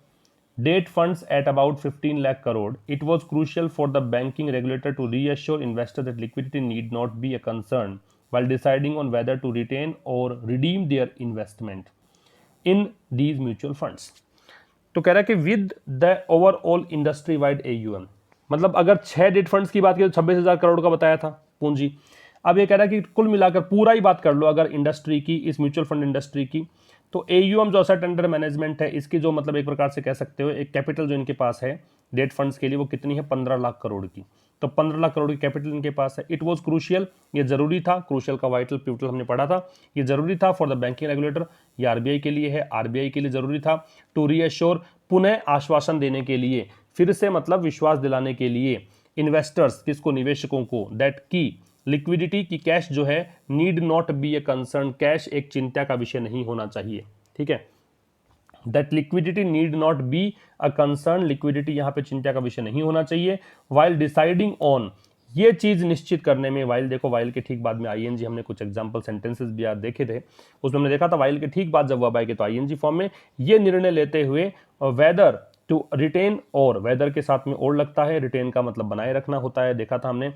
Speaker 1: debt funds at about 15 lakh crore, it was crucial for the banking regulator to reassure investors that liquidity need not be a concern while deciding on whether to retain or redeem their investment in these mutual funds. तो कह रहा है कि with the overall industry wide AUM, मतलब अगर 6 date funds की बात करें तो 26,000 करोड़ का बताया था पूंजी। अब ये कह रहा है कि कुल मिलाकर पूरा ही बात कर लो अगर इंडस्ट्री की, इस म्यूचुअल फंड इंडस्ट्री की, तो एयूएम जो असेट अंडर मैनेजमेंट है इसकी जो मतलब एक प्रकार से कह सकते हो एक कैपिटल जो इनके पास है डेट फंड्स के लिए वो कितनी है, 15 लाख करोड़ की। तो 15 लाख करोड़ की कैपिटल इनके पास है। इट वाज क्रूशियल, ये जरूरी था, क्रूशियल का वाइटल पिवटल हमने पढ़ा था, ये जरूरी था फॉर द बैंकिंग रेगुलेटर, ये आरबीआई के लिए है, आरबीआई के लिए जरूरी था टू रीअश्योर, पुनः आश्वासन देने के लिए, फिर से मतलब विश्वास दिलाने के लिए इन्वेस्टर्स, किसको, निवेशकों को, दैट की लिक्विडिटी की कैश जो है need not be a concern, cash एक चिंता का विषय नहीं होना चाहिए, ठीक है, that liquidity need not be a concern, liquidity यहां पे चिंता का विषय नहीं होना चाहिए, वाइल डिसाइडिंग ऑन, ये चीज निश्चित करने में, वाइल देखो वाइल के ठीक बाद में आईएनजी, हमने कुछ एग्जांपल सेंटेंसेस भी याद देखे थे, उसमें हमने देखा था वाइल के ठीक बाद जब वर्ब आएगी तो आईएनजी फॉर्म में, ये निर्णय लेते हुए वेदर टू रिटेन, और वेदर के साथ में और लगता है, रिटेन का मतलब बनाए रखना होता है, देखा था हमने,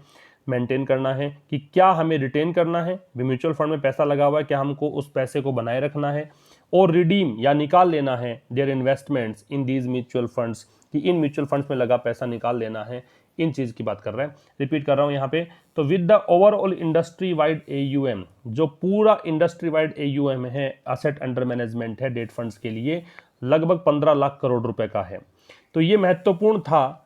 Speaker 1: मेंटेन करना है कि क्या हमें रिटेन करना है, म्यूचुअल फंड में पैसा लगा हुआ है, क्या हमको उस पैसे को बनाए रखना है, और रिडीम या निकाल लेना है their investments in these mutual funds, कि इन म्यूचुअल फंड्स में लगा पैसा निकाल लेना है, इन चीज की बात कर रहे हैं। रिपीट कर रहा हूं यहां पे, तो with the overall industry wide AUM, जो पूरा इंडस्ट्री वाइड एयूएम है, असेट अंडर मैनेजमेंट है डेट फंड्स के लिए, लगभग 15 लाख करोड़ रुपए का है। तो ये महत्वपूर्ण था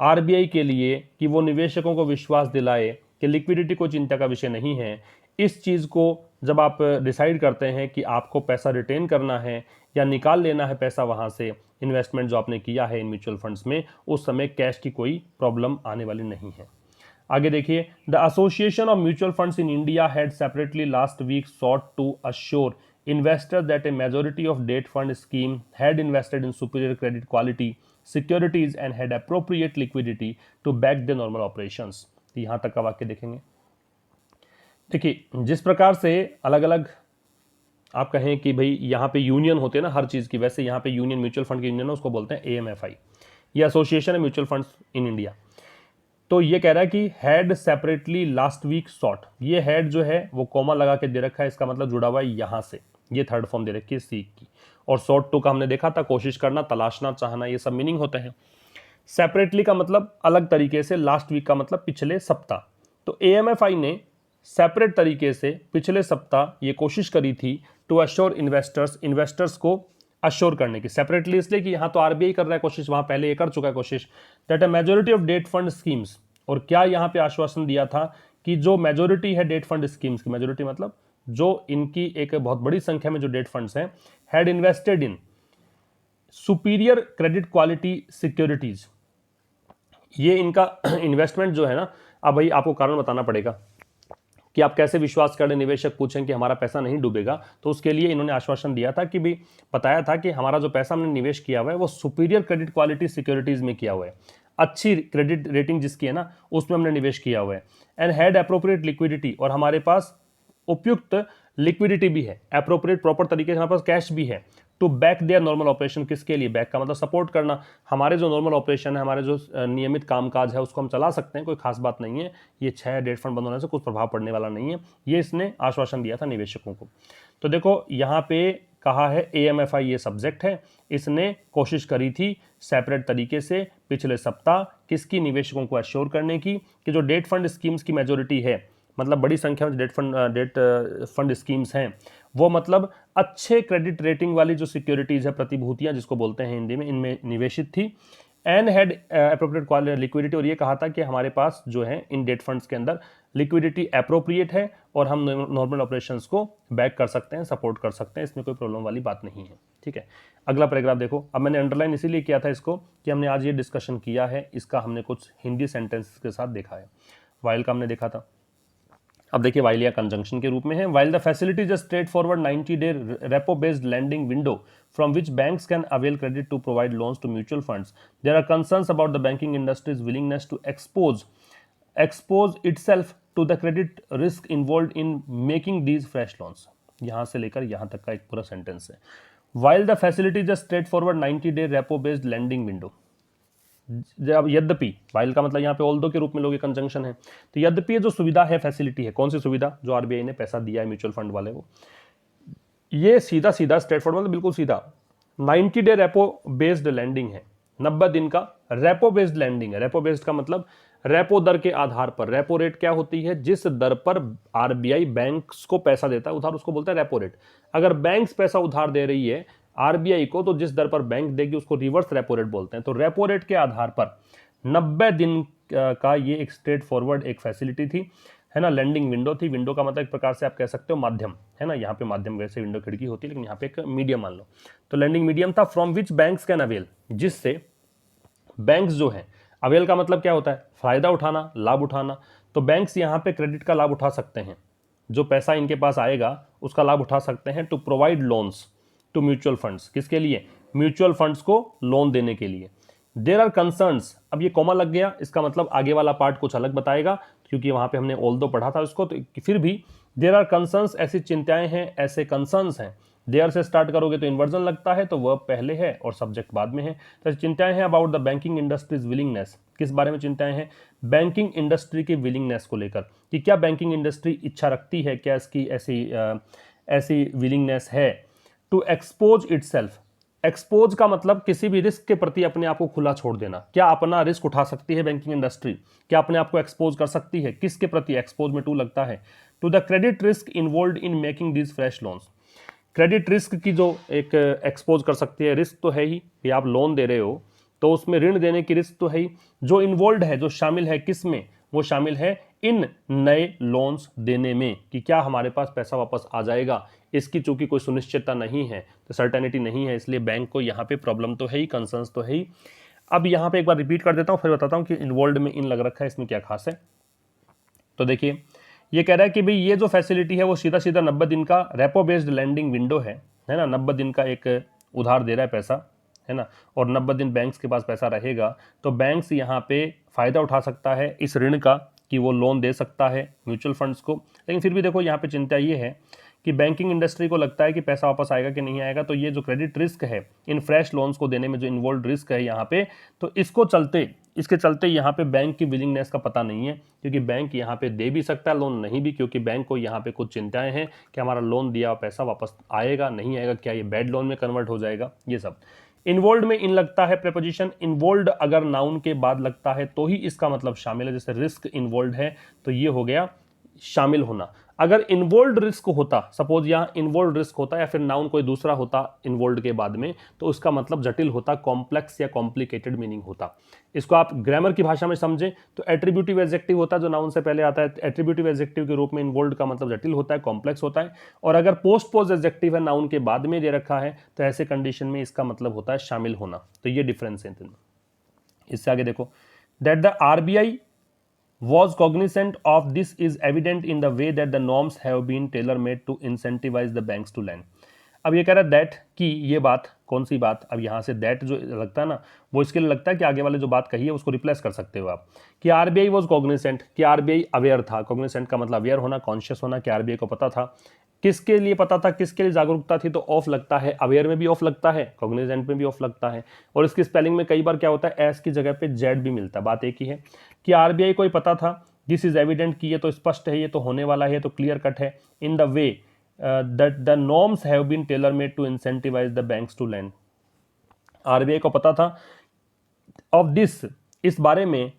Speaker 1: आरबीआई के लिए कि वो निवेशकों को विश्वास दिलाए कि लिक्विडिटी को चिंता का विषय नहीं है। इस चीज़ को जब आप डिसाइड करते हैं कि आपको पैसा रिटेन करना है या निकाल लेना है पैसा वहाँ से, इन्वेस्टमेंट जो आपने किया है इन म्यूचुअल फंड्स में, उस समय कैश की कोई प्रॉब्लम आने वाली नहीं है। आगे देखिए, the Association of Mutual Funds in India had separately last week sought to assure investors that a majority of debt fund scheme had invested in superior credit quality securities and had appropriate liquidity to back their normal operations। यहां तक का वाक्य देखेंगे। देखिए जिस प्रकार से अलग अलग आप कहें कि भाई यहाँ पे यूनियन होते हैं ना हर चीज़ की, वैसे यहाँ पे यूनियन म्यूचुअल फंड की यूनियन है, उसको बोलते हैं एएमएफआई, ये एसोसिएशन है म्यूचुअल फंड्स इन इंडिया। तो ये कह रहा है कि had separately last week sought, ये हैड जो है वो कॉमा लगा के दे रखा है, इसका मतलब जुड़ा हुआ है यहाँ से, ये थर्ड फॉर्म दे रखी है सीक की, और सॉर्ट टू का हमने देखा था कोशिश करना, तलाशना, चाहना, ये सब मीनिंग होते हैं। सेपरेटली का मतलब अलग तरीके से, लास्ट वीक का मतलब पिछले सप्ताह। तो एएमएफआई ने सेपरेट तरीके से पिछले सप्ताह ये कोशिश करी थी टू अश्योर इन्वेस्टर्स को अश्योर करने की। सेपरेटली इसलिए कि यहाँ तो आरबीआई कर रहा है कोशिश, वहां पहले ये कर चुका है कोशिश, that a majority of debt fund schemes, और क्या यहाँ पे आश्वासन दिया था कि जो मेजोरिटी है डेट फंड स्कीम्स की, मेजोरिटी मतलब जो इनकी एक बहुत बड़ी संख्या में जो डेट फंड्स हैं, had invested in superior credit quality securities, ये इनका इन्वेस्टमेंट जो है ना, अब भाई आपको कारण बताना पड़ेगा कि आप कैसे विश्वास करें, निवेशक पूछें कि हमारा पैसा नहीं डूबेगा, तो उसके लिए इन्होंने आश्वासन दिया था कि भी बताया था कि हमारा जो पैसा हमने निवेश किया हुआ है वो सुपीरियर क्रेडिट क्वालिटी सिक्योरिटीज में किया हुआ है, अच्छी क्रेडिट रेटिंग जिसकी है ना उसमें हमने निवेश किया हुआ है, एंड हैड एप्रोप्रिएट लिक्विडिटी, और हमारे पास उपयुक्त लिक्विडिटी भी है, एप्रोप्रिएट प्रॉपर तरीके से हमारे पास कैश भी है, to back their normal operation, किसके लिए, बैक का मतलब सपोर्ट करना, हमारे जो नॉर्मल ऑपरेशन है, हमारे जो नियमित कामकाज है उसको हम चला सकते हैं, कोई खास बात नहीं है, ये 6 डेट फंड बंद होने से कुछ प्रभाव पड़ने वाला नहीं है, ये इसने आश्वासन दिया था निवेशकों को। तो देखो यहाँ पे कहा है एएमएफआई ये सब्जेक्ट है, इसने कोशिश करी थी सेपरेट तरीके से पिछले सप्ताह किसकी, निवेशकों को एश्योर करने की कि जो डेट फंड स्कीम्स की मेजोरिटी है, मतलब बड़ी संख्या में डेट फंड स्कीम्स हैं, वो मतलब अच्छे क्रेडिट रेटिंग वाली जो सिक्योरिटीज है, प्रतिभूतियां जिसको बोलते हैं हिंदी में, इनमें निवेशित थी, and had appropriate quality liquidity, और ये कहा था कि हमारे पास जो है इन डेट फंड्स के अंदर लिक्विडिटी एप्रोप्रिएट है और हम नॉर्मल ऑपरेशंस को बैक कर सकते हैं, सपोर्ट कर सकते हैं, इसमें कोई प्रॉब्लम वाली बात नहीं है। ठीक है, अगला पैराग्राफ देखो। अब मैंने अंडरलाइन इसीलिए किया था इसको कि हमने आज ये डिस्कशन किया है, इसका हमने कुछ हिंदी सेंटेंस के साथ देखा है। वाइल का हमने देखा था, अब देखिए वाइल या कंजंक्शन के रूप में है। While the facility is a straightforward 90-day repo based lending window from which banks can avail credit to provide loans to mutual funds, there are concerns about the banking industries willingness to expose itself to the credit risk involved in making these fresh loans। यहां से लेकर यहां तक का एक पूरा sentence है। While the facility is a straightforward 90-day repo based lending window, जब यद्यपि, वाइल का मतलब यहाँ पे ऑल्दो के रूप में लोग कंजंक्शन है, तो यद्यपि जो सुविधा है, फैसिलिटी है, कौन सी सुविधा, जो आरबीआई ने पैसा दिया है म्यूचुअल फंड वाले को, ये सीधा सीधा स्ट्रेट फॉरवर्ड मतलब बिल्कुल सीधा 90-day रेपो बेस्ड लैंडिंग है। 90 दिन का रेपो बेस्ड लैंडिंग है। रेपो बेस्ड का मतलब रेपो दर के आधार पर। रेपो रेट क्या होती है? जिस दर पर आरबीआई बैंक्स को पैसा देता है उधार, उसको बोलते हैं रेपो रेट। अगर बैंक्स पैसा उधार दे रही है आरबीआई को, तो जिस दर पर बैंक देगी उसको रिवर्स रेपो रेट बोलते हैं। तो रेपो रेट के आधार पर 90 दिन का ये एक स्ट्रेट फॉरवर्ड एक फैसिलिटी थी, है ना, लैंडिंग विंडो थी। विंडो का मतलब एक प्रकार से आप कह सकते हो माध्यम, है ना, यहाँ पे माध्यम, वैसे विंडो खिड़की होती है लेकिन यहाँ पे एक मीडियम मान लो। तो लैंडिंग मीडियम था from which banks can avail, जिससे बैंक्स जो है, अवेल का मतलब क्या होता है? फायदा उठाना, लाभ उठाना। तो बैंक्स यहाँ पे क्रेडिट का लाभ उठा सकते हैं, जो पैसा इनके पास आएगा उसका लाभ उठा सकते हैं। To provide loans to mutual funds, किसके लिए? म्यूचुअल फंड्स को लोन देने के लिए। देयर आर कंसर्न्स, अब ये कॉमा लग गया, इसका मतलब आगे वाला पार्ट कुछ अलग बताएगा, क्योंकि वहां पे हमने ऑल दो पढ़ा था उसको, तो फिर भी देयर आर कंसर्न्स, ऐसी चिंताएं हैं, ऐसे कंसर्न्स हैं। देयर से स्टार्ट करोगे तो इन्वर्जन लगता है, तो वर्ब पहले है और सब्जेक्ट बाद में है। तो चिंताएं हैं about the banking industries willingness, किस बारे में चिंताएं हैं? बैंकिंग इंडस्ट्री की विलिंगनेस को लेकर, कि क्या बैंकिंग इंडस्ट्री इच्छा रखती है, क्या इसकी ऐसी विलिंगनेस है टू एक्सपोज इटसेल्फ। एक्सपोज का मतलब किसी भी रिस्क के प्रति अपने आप को खुला छोड़ देना। क्या अपना रिस्क उठा सकती है बैंकिंग इंडस्ट्री? क्या अपने आप को एक्सपोज कर सकती है? किसके प्रति? एक्सपोज में टू लगता है। To the credit risk involve in making this fresh loans, credit risk की जो एक एक्सपोज कर सकती है। रिस्क तो है ही कि आप लोन दे रहे हो, तो उसमें ऋण देने की रिस्क तो है ही। जो इन्वॉल्व है, जो शामिल है, किस में? वो शामिल है इन नए लोन्स देने में, कि क्या हमारे पास पैसा वापस आ जाएगा। इसकी चूंकि कोई सुनिश्चितता नहीं है, तो सर्टेनिटी नहीं है, इसलिए बैंक को यहाँ पे प्रॉब्लम तो है ही, कंसर्न्स तो है ही। अब यहाँ पे एक बार रिपीट कर देता हूँ, फिर बताता हूँ कि इन्वॉल्व में इन लग रखा है, इसमें क्या खास है। तो देखिए, ये कह रहा है कि भाई ये जो फैसिलिटी है वो सीधा सीधा 90 दिन का रेपो बेस्ड लैंडिंग विंडो है ना। 90 दिन का एक उधार दे रहा है पैसा, है ना, और 90 दिन बैंक्स के पास पैसा रहेगा, तो बैंक्स यहाँ पे फायदा उठा सकता है इस ऋण का, कि वो लोन दे सकता है म्यूचुअल फंड्स को। लेकिन फिर भी देखो यहाँ पे चिंता ये है कि बैंकिंग इंडस्ट्री को लगता है कि पैसा वापस आएगा कि नहीं आएगा। तो ये जो क्रेडिट रिस्क है, इन फ्रेश लोन्स को देने में जो इन्वॉल्व रिस्क है यहाँ पे, तो इसके चलते यहाँ पे बैंक की विलिंगनेस का पता नहीं है, क्योंकि बैंक यहाँ पे दे भी सकता है लोन, नहीं भी, क्योंकि बैंक को यहाँ पे कुछ चिंताएं हैं कि हमारा लोन दिया हुआ पैसा वापस आएगा नहीं आएगा, क्या ये बैड लोन में कन्वर्ट हो जाएगा, ये सब। इन्वॉल्व में इन लगता है प्रेपोजिशन। इन्वॉल्व अगर नाउन के बाद लगता है तो ही इसका मतलब शामिल है। जैसे रिस्क इन्वॉल्व है तो ये हो गया शामिल होना। अगर इन्वॉल्व रिस्क होता, सपोज यहाँ इन्वॉल्व रिस्क होता या फिर नाउन कोई दूसरा होता इन्वॉल्व के बाद में, तो उसका मतलब जटिल होता, कॉम्प्लेक्स या कॉम्प्लिकेटेड मीनिंग होता। इसको आप ग्रामर की भाषा में समझें तो एट्रीब्यूटिव एडजेक्टिव होता है जो नाउन से पहले आता है। एट्रीब्यूटिव एडजेक्टिव के रूप में इन्वॉल्व का मतलब जटिल होता है, कॉम्प्लेक्स होता है। और अगर पोस्ट पोज एडजेक्टिव है, नाउन के बाद में दे रखा है, तो ऐसे कंडीशन में इसका मतलब होता है शामिल होना। तो ये डिफरेंस है। इससे आगे देखो, that the RBI was cognizant of this is evident in the way that the norms have been tailor made to incentivize the banks to lend। अब ये कह रहा है दैट की, ये बात कौन सी बात? अब यहाँ से दैट जो लगता है ना, वो इसके लिए लगता है कि आगे वाले जो बात कही है उसको रिप्लेस कर सकते हो आप, कि आरबीआई वाज कॉग्निसेंट, कि आरबीआई अवेयर था। कॉग्निसेंट का मतलब अवेयर होना, कॉन्शियस होना, कि आरबीआई को पता था। किसके लिए पता था, किसके लिए जागरूकता थी? तो ऑफ लगता है, अवेयर में भी ऑफ लगता है, कॉग्निजेंट में भी ऑफ लगता है। और इसकी स्पेलिंग में कई बार क्या होता है, एस की जगह पे जेड भी मिलता है। बात एक ही है कि आरबीआई को ही पता था, दिस इज एविडेंट, कि ये तो स्पष्ट है, ये तो होने वाला है, तो क्लियर कट है। In the way that the norms have been tailor made to incentivise the banks to lend. RBI को पता था ऑफ दिस, इस बारे में,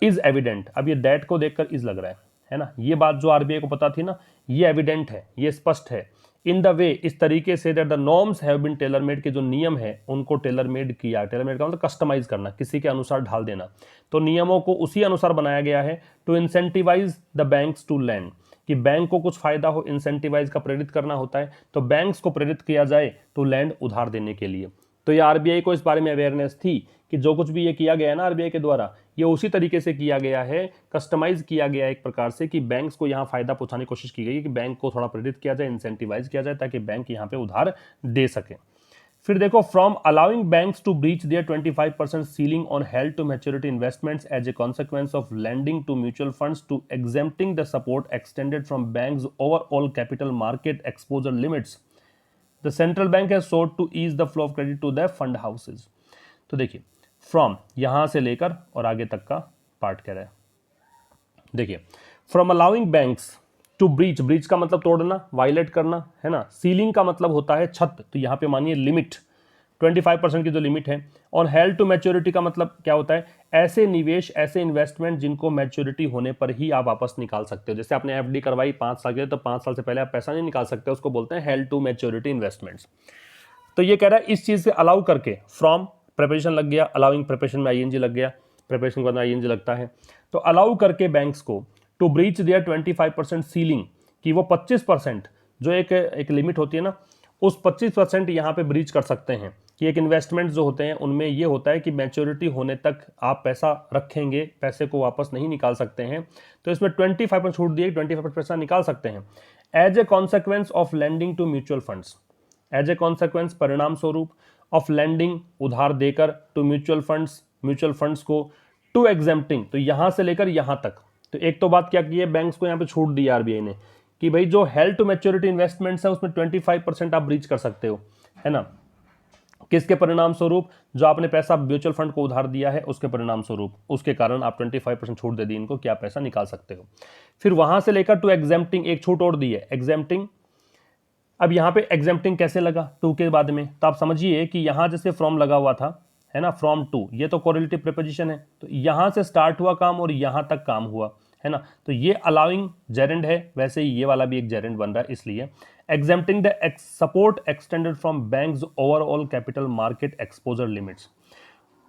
Speaker 1: इज एविडेंट, अब ये दैट को देखकर इज लग रहा है ना। ये बात जो आरबीआई को पता थी ना, ये एविडेंट है, ये स्पष्ट है। इन द वे, इस तरीके से, that the norms have been tailor made, के जो नियम है उनको टेलर मेड किया। टेलर मेड का मतलब कस्टमाइज करना, किसी के अनुसार ढाल देना। तो नियमों को उसी अनुसार बनाया गया है। To incentivise the banks to lend, कि बैंक को कुछ फायदा हो, इंसेंटिवाइज का प्रेरित करना होता है, तो बैंक्स को प्रेरित किया जाए टू लैंड, उधार देने के लिए। तो ये आरबीआई को इस बारे में अवेयरनेस थी कि जो कुछ भी ये किया गया है ना आरबीआई के द्वारा, ये उसी तरीके से किया गया है, कस्टमाइज किया गया है एक प्रकार से, कि बैंक्स को यहाँ फायदा पहुंचाने की कोशिश की गई है, कि बैंक को थोड़ा प्रेरित किया जाए, इंसेंटिवाइज किया जाए, ताकि बैंक यहाँ पे उधार दे सके। फिर देखो, from allowing banks to breach their 25% ceiling on held to maturity investments as a consequence of lending to mutual funds to exempting the support extended from banks overall capital market exposure limits, the central bank has sought to ease the flow of credit to the fund houses। तो देखिए, from यहां से लेकर और आगे तक का part कह रहा है। देखिए, from allowing banks to breach, breach का मतलब तोड़ना, वायलेट करना, है ना। सीलिंग का मतलब होता है छत, तो यहां पे मानिए लिमिट, 25% की जो लिमिट है। और हेल्ड टू मैच्योरिटी का मतलब क्या होता है, ऐसे निवेश, ऐसे इन्वेस्टमेंट जिनको मैच्योरिटी होने पर ही आप वापस निकाल सकते हो। जैसे आपने एफडी करवाई 5 साल के लिए, तो 5 साल से पहले आप पैसा नहीं निकाल सकते, उसको बोलते हैं हेल्ड टू मैच्योरिटी इन्वेस्टमेंट्स। तो ये कह रहा है इस चीज से अलाउ करके, फ्रॉम प्रिपरेशन लग गया, अलाउइंग प्रिपरेशन में आईएनजी लग गया, प्रिपरेशन के बाद आईएनजी लगता है, तो अलाउ करके बैंक्स को टू ब्रीच देयर 25% सीलिंग, कि वो 25% जो एक लिमिट होती है ना, उस 25% यहाँ पे ब्रीच कर सकते हैं। कि एक इन्वेस्टमेंट जो होते हैं उनमें ये होता है कि मैच्योरिटी होने तक आप पैसा रखेंगे, पैसे को वापस नहीं निकाल सकते हैं, तो इसमें 25% छूट दिए, 25% पैसा निकाल सकते हैं। As a consequence of lending to mutual funds, as a consequence, परिणाम स्वरूप, ऑफ लैंडिंग, उधार देकर, to mutual funds, mutual funds को, टू एग्जेम्प्टिंग, तो यहां से लेकर यहां तक। तो एक तो बात क्या की है, बैंक्स को यहां पे छूट दी आरबीआई ने कि भाई जो हेल्ड टू मैच्योरिटी इन्वेस्टमेंट्स है उसमें 25% आप ब्रीच कर सकते हो, है ना। किसके परिणाम स्वरूप, जो आपने पैसा म्यूचुअल फंड को उधार दिया है उसके परिणाम स्वरूप, उसके कारण आप 25% छूट दे दी इनको कि आप पैसा निकाल सकते हो। फिर वहां से लेकर टू एग्जेम्प्टिंग, एक छूट और दी है, एग्जेम्प्टिंग। अब यहाँ पे एग्जेम्प्टिंग कैसे लगा टू के बाद में, तो आप समझिए कि यहाँ जैसे फ्रॉम लगा हुआ था, है ना, फ्रॉम टू, ये तो कोरिलेटिव प्रीपोजिशन है, तो यहाँ से स्टार्ट हुआ काम और यहाँ तक काम हुआ, है ना, तो ये अलाउइंग जेरेंड है, वैसे ही ये वाला भी एक जेरेंड बन रहा है। इसलिए exempting the support extended from banks overall capital market exposure limits,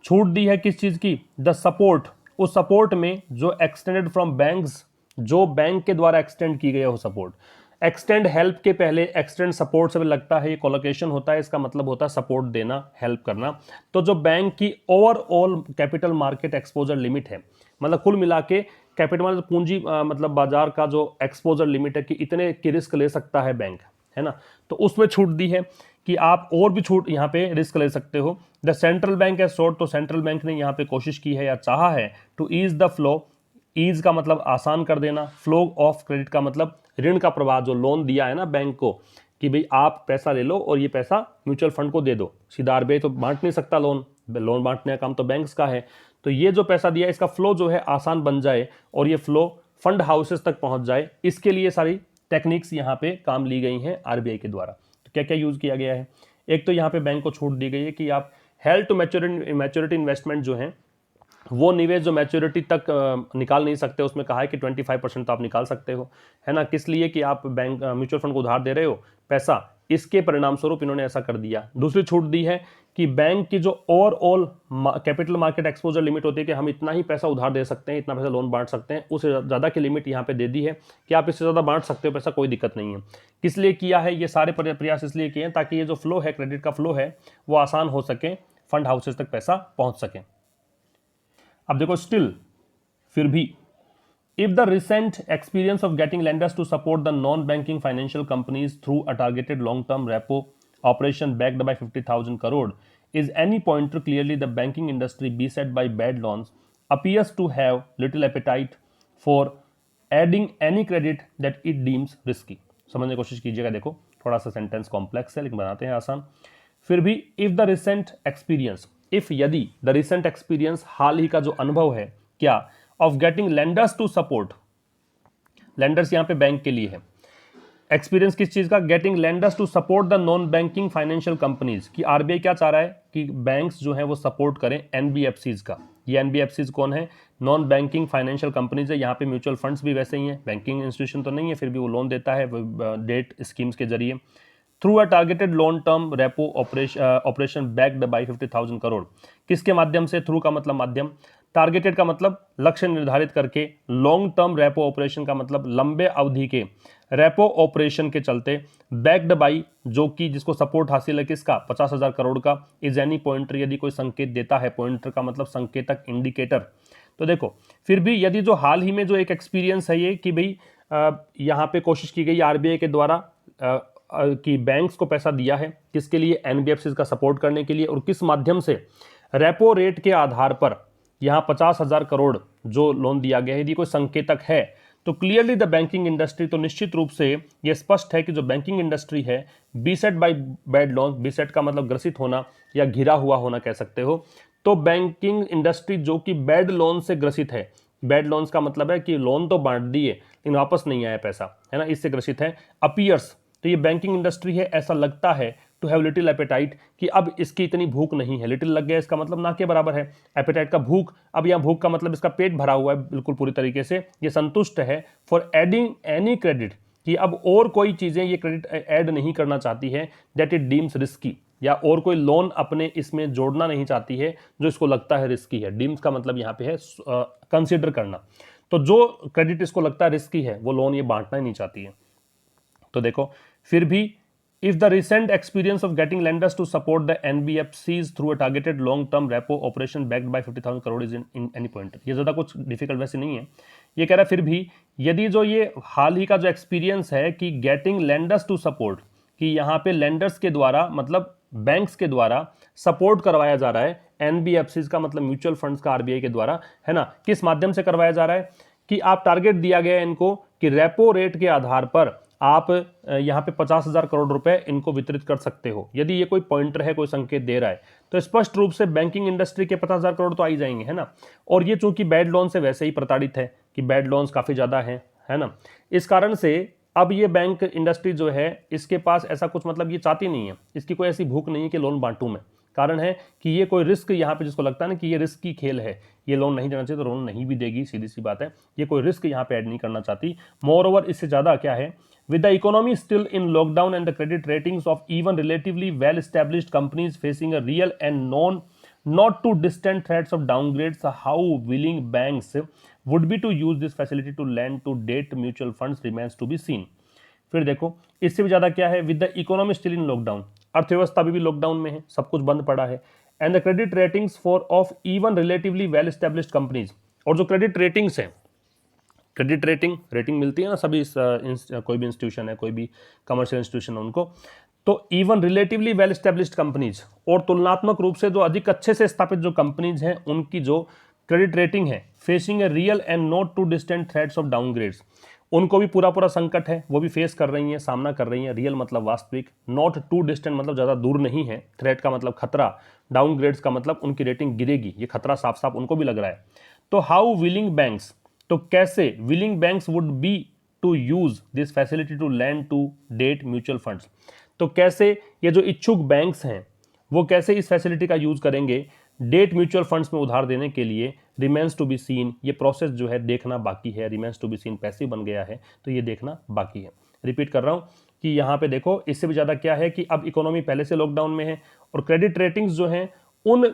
Speaker 1: छूट दी है किस चीज की, द सपोर्ट, उस सपोर्ट में जो एक्सटेंडेड फ्रॉम बैंक्स, जो बैंक के द्वारा एक्सटेंड की गई हो सपोर्ट। एक्सटेंड हेल्प के पहले एक्सटेंड सपोर्ट से लगता है, ये कोलोकेशन होता है, इसका मतलब होता है सपोर्ट देना, हेल्प करना। तो जो बैंक की overall capital market exposure limit है, मतलब कुल मिला के कैपिटल पूंजी मतलब बाजार का जो एक्सपोजर लिमिट है कि इतने की रिस्क ले सकता है बैंक, है ना, तो उसमें छूट दी है कि आप और भी छूट यहाँ पे रिस्क ले सकते हो। द सेंट्रल बैंक है शॉर्ट, तो सेंट्रल बैंक ने यहाँ पे कोशिश की है या चाहा है to ease the flow, ease का मतलब आसान कर देना, फ्लो ऑफ क्रेडिट का मतलब ऋण का प्रवाह, जो लोन दिया है ना बैंक को कि भाई आप पैसा ले लो और ये पैसा म्यूचुअल फंड को दे दो, सीधा आरबीआई तो बांट नहीं सकता लोन, लोन बांटने का काम तो बैंक्स का है, तो ये जो पैसा दिया इसका फ्लो जो है आसान बन जाए और ये फ्लो फंड हाउसेस तक पहुंच जाए, इसके लिए सारी टेक्निक्स यहाँ पे काम ली गई हैं आरबीआई के द्वारा। तो क्या क्या यूज किया गया है, एक तो यहाँ पे बैंक को छूट दी गई है कि आप हेल्ड टू मैच्योरिटी इन्वेस्टमेंट जो है, वो निवेश जो मैच्योरिटी तक निकाल नहीं सकते, उसमें कहा है कि 25% तो आप निकाल सकते हो, है ना, किस लिए कि आप बैंक म्यूचुअल फंड को उधार दे रहे हो पैसा, इसके परिणाम स्वरूप इन्होंने ऐसा कर दिया। दूसरी छूट दी है कि बैंक की जो overall capital market exposure limit होती है कि हम इतना ही पैसा उधार दे सकते हैं, इतना पैसा लोन बांट सकते हैं, उससे ज़्यादा की लिमिट यहाँ पे दे दी है कि आप इससे ज़्यादा बांट सकते हो पैसा, कोई दिक्कत नहीं है। किस लिए किया है, ये सारे प्रयास इसलिए किए हैं ताकि ये जो फ्लो है, क्रेडिट का फ्लो है, वो आसान हो सके, फंड हाउसेज तक पैसा पहुँच सके। अब देखो स्टिल, फिर भी, if the recent experience of getting lenders to support the non banking financial companies through a targeted long term repo operation backed by 50,000 crore is any pointer clearly the banking industry beset by bad loans appears to have little appetite for adding any credit that it deems risky। समझने की कोशिश कीजिएगा, देखो थोड़ा सा sentence complex है लेकिन बनाते हैं आसान। फिर भी if the recent experience, if यदि द रिसेंट एक्सपीरियंस हाल ही का जो अनुभव है, क्या, of getting lenders to support, lenders यहां पे बैंक के लिए है, एक्सपीरियंस किस चीज का, getting lenders to support the non banking financial companies, कि आरबीआई क्या चाह रहा है कि बैंक्स जो है वो सपोर्ट करें एनबीएफसीज का। ये एनबीएफसीज कौन है, नॉन बैंकिंग फाइनेंशियल कंपनीज है, यहाँ पे म्यूचुअल फंड्स भी वैसे ही हैं, बैंकिंग इंस्टीट्यूशन तो नहीं है, फिर भी वो लोन देता है डेट स्कीम्स के जरिए, through a targeted long term repo operation backed by 50,000 crore। किसके माध्यम से, थ्रू का मतलब माध्यम, टारगेटेड का मतलब लक्ष्य निर्धारित करके, लॉन्ग टर्म रेपो ऑपरेशन का मतलब लंबे अवधि के रेपो ऑपरेशन के चलते, बैक्ड बाई जो कि जिसको सपोर्ट हासिल है किसका, 50,000 करोड़ का, इज एनी पॉइंटर, यदि कोई संकेत देता है, पॉइंटर का मतलब संकेतक, इंडिकेटर। तो देखो फिर भी यदि जो हाल ही में जो एक एक्सपीरियंस है ये कि भाई यहाँ पे कोशिश की गई आरबीआई के द्वारा कि बैंक्स को पैसा दिया है किसके लिए, एनबीएफसी का सपोर्ट करने के लिए, और किस माध्यम से, रेपो रेट के आधार पर यहाँ 50,000 करोड़ जो लोन दिया गया है, यदि कोई संकेतक है तो क्लियरली द बैंकिंग इंडस्ट्री, तो निश्चित रूप से यह स्पष्ट है कि जो बैंकिंग इंडस्ट्री है, beset by bad loan, beset का मतलब ग्रसित होना या घिरा हुआ होना कह सकते हो, तो बैंकिंग इंडस्ट्री जो कि बैड लोन से ग्रसित है, बैड लोन्स का मतलब है कि लोन तो बांट दिए लेकिन वापस नहीं आया पैसा, है ना, इससे ग्रसित है। अपीयर्स, तो ये बैंकिंग इंडस्ट्री है, ऐसा लगता है, टू हैव लिटिल एपेटाइट, कि अब इसकी इतनी भूख नहीं है। लिटिल लग गया इसका मतलब ना के बराबर है, एपेटाइट का भूख, अब यहाँ भूख का मतलब इसका पेट भरा हुआ है बिल्कुल पूरी तरीके से, ये संतुष्ट है। फॉर एडिंग एनी क्रेडिट, कि अब और कोई चीजें ये क्रेडिट ऐड नहीं करना चाहती है, दैट इट डीम्स रिस्की, या और कोई लोन अपने इसमें जोड़ना नहीं चाहती है जो इसको लगता है रिस्की है। डीम्स का मतलब यहाँ पे है कंसिडर करना, तो जो क्रेडिट इसको लगता है रिस्की है वो लोन ये बांटना ही नहीं चाहती है। तो देखो फिर भी, if the recent experience of getting lenders to support the NBFCs through a targeted long term repo operation backed by 50,000 crore is in any point, ये ज्यादा कुछ डिफिकल्ट वैसे नहीं है। ये कह रहा है फिर भी यदि जो ये हाल ही का जो एक्सपीरियंस है कि गेटिंग लेंडर्स टू सपोर्ट, कि यहाँ पे लेंडर्स के द्वारा मतलब बैंक्स के द्वारा सपोर्ट करवाया जा रहा है, एनबीएफसीज का मतलब म्यूचुअल फंड्स का आरबीआई के द्वारा, है ना, किस माध्यम से करवाया जा रहा है कि आप टारगेट दिया गया है इनको कि रेपो रेट के आधार पर आप यहाँ पे 50,000 करोड़ रुपए इनको वितरित कर सकते हो। यदि ये कोई पॉइंटर है, कोई संकेत दे रहा है, तो स्पष्ट रूप से बैंकिंग इंडस्ट्री के 50,000 करोड़ तो आ ही जाएंगे, है ना। और ये चूंकि बैड लोन से वैसे ही प्रताड़ित है कि बैड लोन्स काफी ज्यादा है ना, इस कारण से अब ये बैंक इंडस्ट्री जो है इसके पास ऐसा कुछ मतलब ये चाहती नहीं है, इसकी कोई ऐसी भूख नहीं है कि लोन बांटूं मैं। कारण है कि ये कोई रिस्क यहाँ पे जिसको लगता है ना कि ये रिस्क की खेल है, ये लोन नहीं देना चाहिए तो लोन नहीं भी देगी, सीधी सी बात है, ये कोई रिस्क यहाँ पे ऐड नहीं करना चाहती। मोर ओवर इससे ज्यादा क्या है, with the economy still in lockdown and the credit ratings of even relatively well established companies facing a real and not too distant threats of downgrades, how willing banks would be to use this facility to lend to debt mutual funds remains to be seen। फिर देखो इससे भी ज्यादा क्या है, with the economy still in lockdown, अर्थव्यवस्था अभी भी लॉकडाउन में है, सब कुछ बंद पड़ा है, and the credit ratings for of even relatively well established companies, और जो क्रेडिट रेटिंग्स हैं, क्रेडिट रेटिंग मिलती है ना सभी कोई भी इंस्टीट्यूशन है, कोई भी कमर्शियल इंस्टीट्यूशन है उनको, तो even relatively well established companies, और तुलनात्मक रूप से जो अधिक अच्छे से स्थापित जो कंपनीज हैं उनकी जो क्रेडिट रेटिंग है, facing a real and not too distant threats of downgrades, उनको भी पूरा संकट है, वो भी फेस कर रही हैं, सामना कर रही हैं। रियल मतलब वास्तविक, नॉट टू डिस्टेंट मतलब ज़्यादा दूर नहीं है, थ्रेट का मतलब खतरा, डाउनग्रेड्स का मतलब उनकी रेटिंग गिरेगी, ये खतरा साफ साफ उनको भी लग रहा है। तो हाउ विलिंग बैंक्स, तो कैसे willing banks would be to use this facility to lend to debt mutual funds, तो कैसे ये जो इच्छुक बैंक्स हैं वो कैसे इस फैसिलिटी का यूज करेंगे डेट म्यूचुअल फंड्स में उधार देने के लिए, रिमेंस टू बी सीन, ये प्रोसेस जो है देखना बाकी है। Remains to be seen passive बन गया है तो ये देखना बाकी है। रिपीट कर रहा हूं कि यहाँ पे देखो इससे भी ज्यादा क्या है कि अब इकोनॉमी पहले से लॉकडाउन में है, और क्रेडिट रेटिंग्स जो हैं उन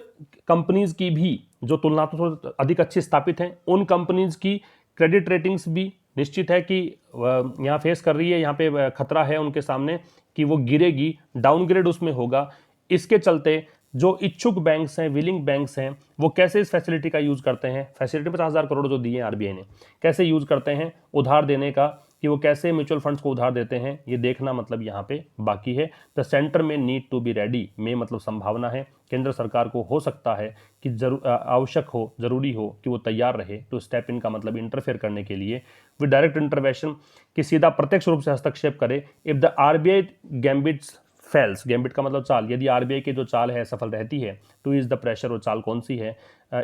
Speaker 1: कंपनीज की भी जो तुलनात्मक अधिक अच्छी स्थापित हैं, उन कंपनीज की क्रेडिट रेटिंग्स भी निश्चित है कि यहाँ फेस कर रही है, यहाँ पे खतरा है उनके सामने कि वो गिरेगी, डाउनग्रेड उसमें होगा। इसके चलते जो इच्छुक बैंक्स हैं, विलिंग बैंक्स हैं, वो कैसे इस फैसिलिटी का यूज करते हैं, फैसिलिटी 50,000 करोड़ जो दिए आरबीआई ने, कैसे यूज करते हैं उधार देने का, कि वो कैसे म्यूचुअल फंड्स को उधार देते हैं, ये देखना मतलब यहाँ पे बाकी है। द सेंटर में नीड टू बी रेडी, में मतलब संभावना है, केंद्र सरकार को हो सकता है कि आवश्यक हो, जरूरी हो कि वो तैयार रहे, टू स्टेप इन का मतलब इंटरफेयर करने के लिए, विद डायरेक्ट इंटरवेंशन, कि सीधा प्रत्यक्ष रूप से हस्तक्षेप करे, if the RBI gambits fails, gambit का मतलब चाल, यदि आरबीआई की जो चाल है सफल रहती है, टू ईज द प्रेशर, वो चाल कौन सी है,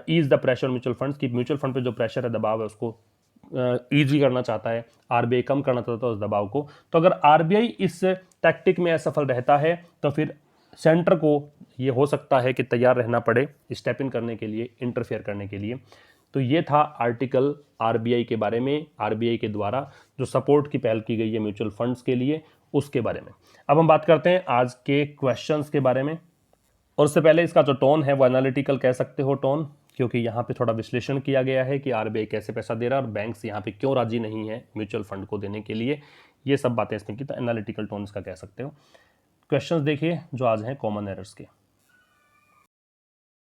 Speaker 1: is the pressure mutual funds, की म्यूचुअल फंड पे जो प्रेशर है, दबाव है, उसको ईजी करना चाहता है, आरबीआई कम करना चाहता है उस दबाव को। तो अगर आरबीआई इस टैक्टिक में असफल रहता है तो फिर सेंटर को ये हो सकता है कि तैयार रहना पड़े स्टेप इन करने के लिए, इंटरफेयर करने के लिए। तो ये था आर्टिकल आरबीआई के बारे में, आरबीआई के द्वारा जो सपोर्ट की पहल की गई है म्यूचुअल फंड्स के लिए, उसके बारे में। अब हम बात करते हैं आज के क्वेश्चंस के बारे में, और उससे पहले इसका जो टोन है वो एनालिटिकल कह सकते हो टोन, क्योंकि यहाँ पे थोड़ा विश्लेषण किया गया है कि आरबीआई कैसे पैसा दे रहा है और बैंक्स यहाँ पे क्यों राजी नहीं है म्यूचुअल फंड को देने के लिए, ये सब बातें इसमें की, तो एनालिटिकल टोन इसका कह सकते हो। क्वेश्चंस देखिए जो आज हैं कॉमन एरर्स के।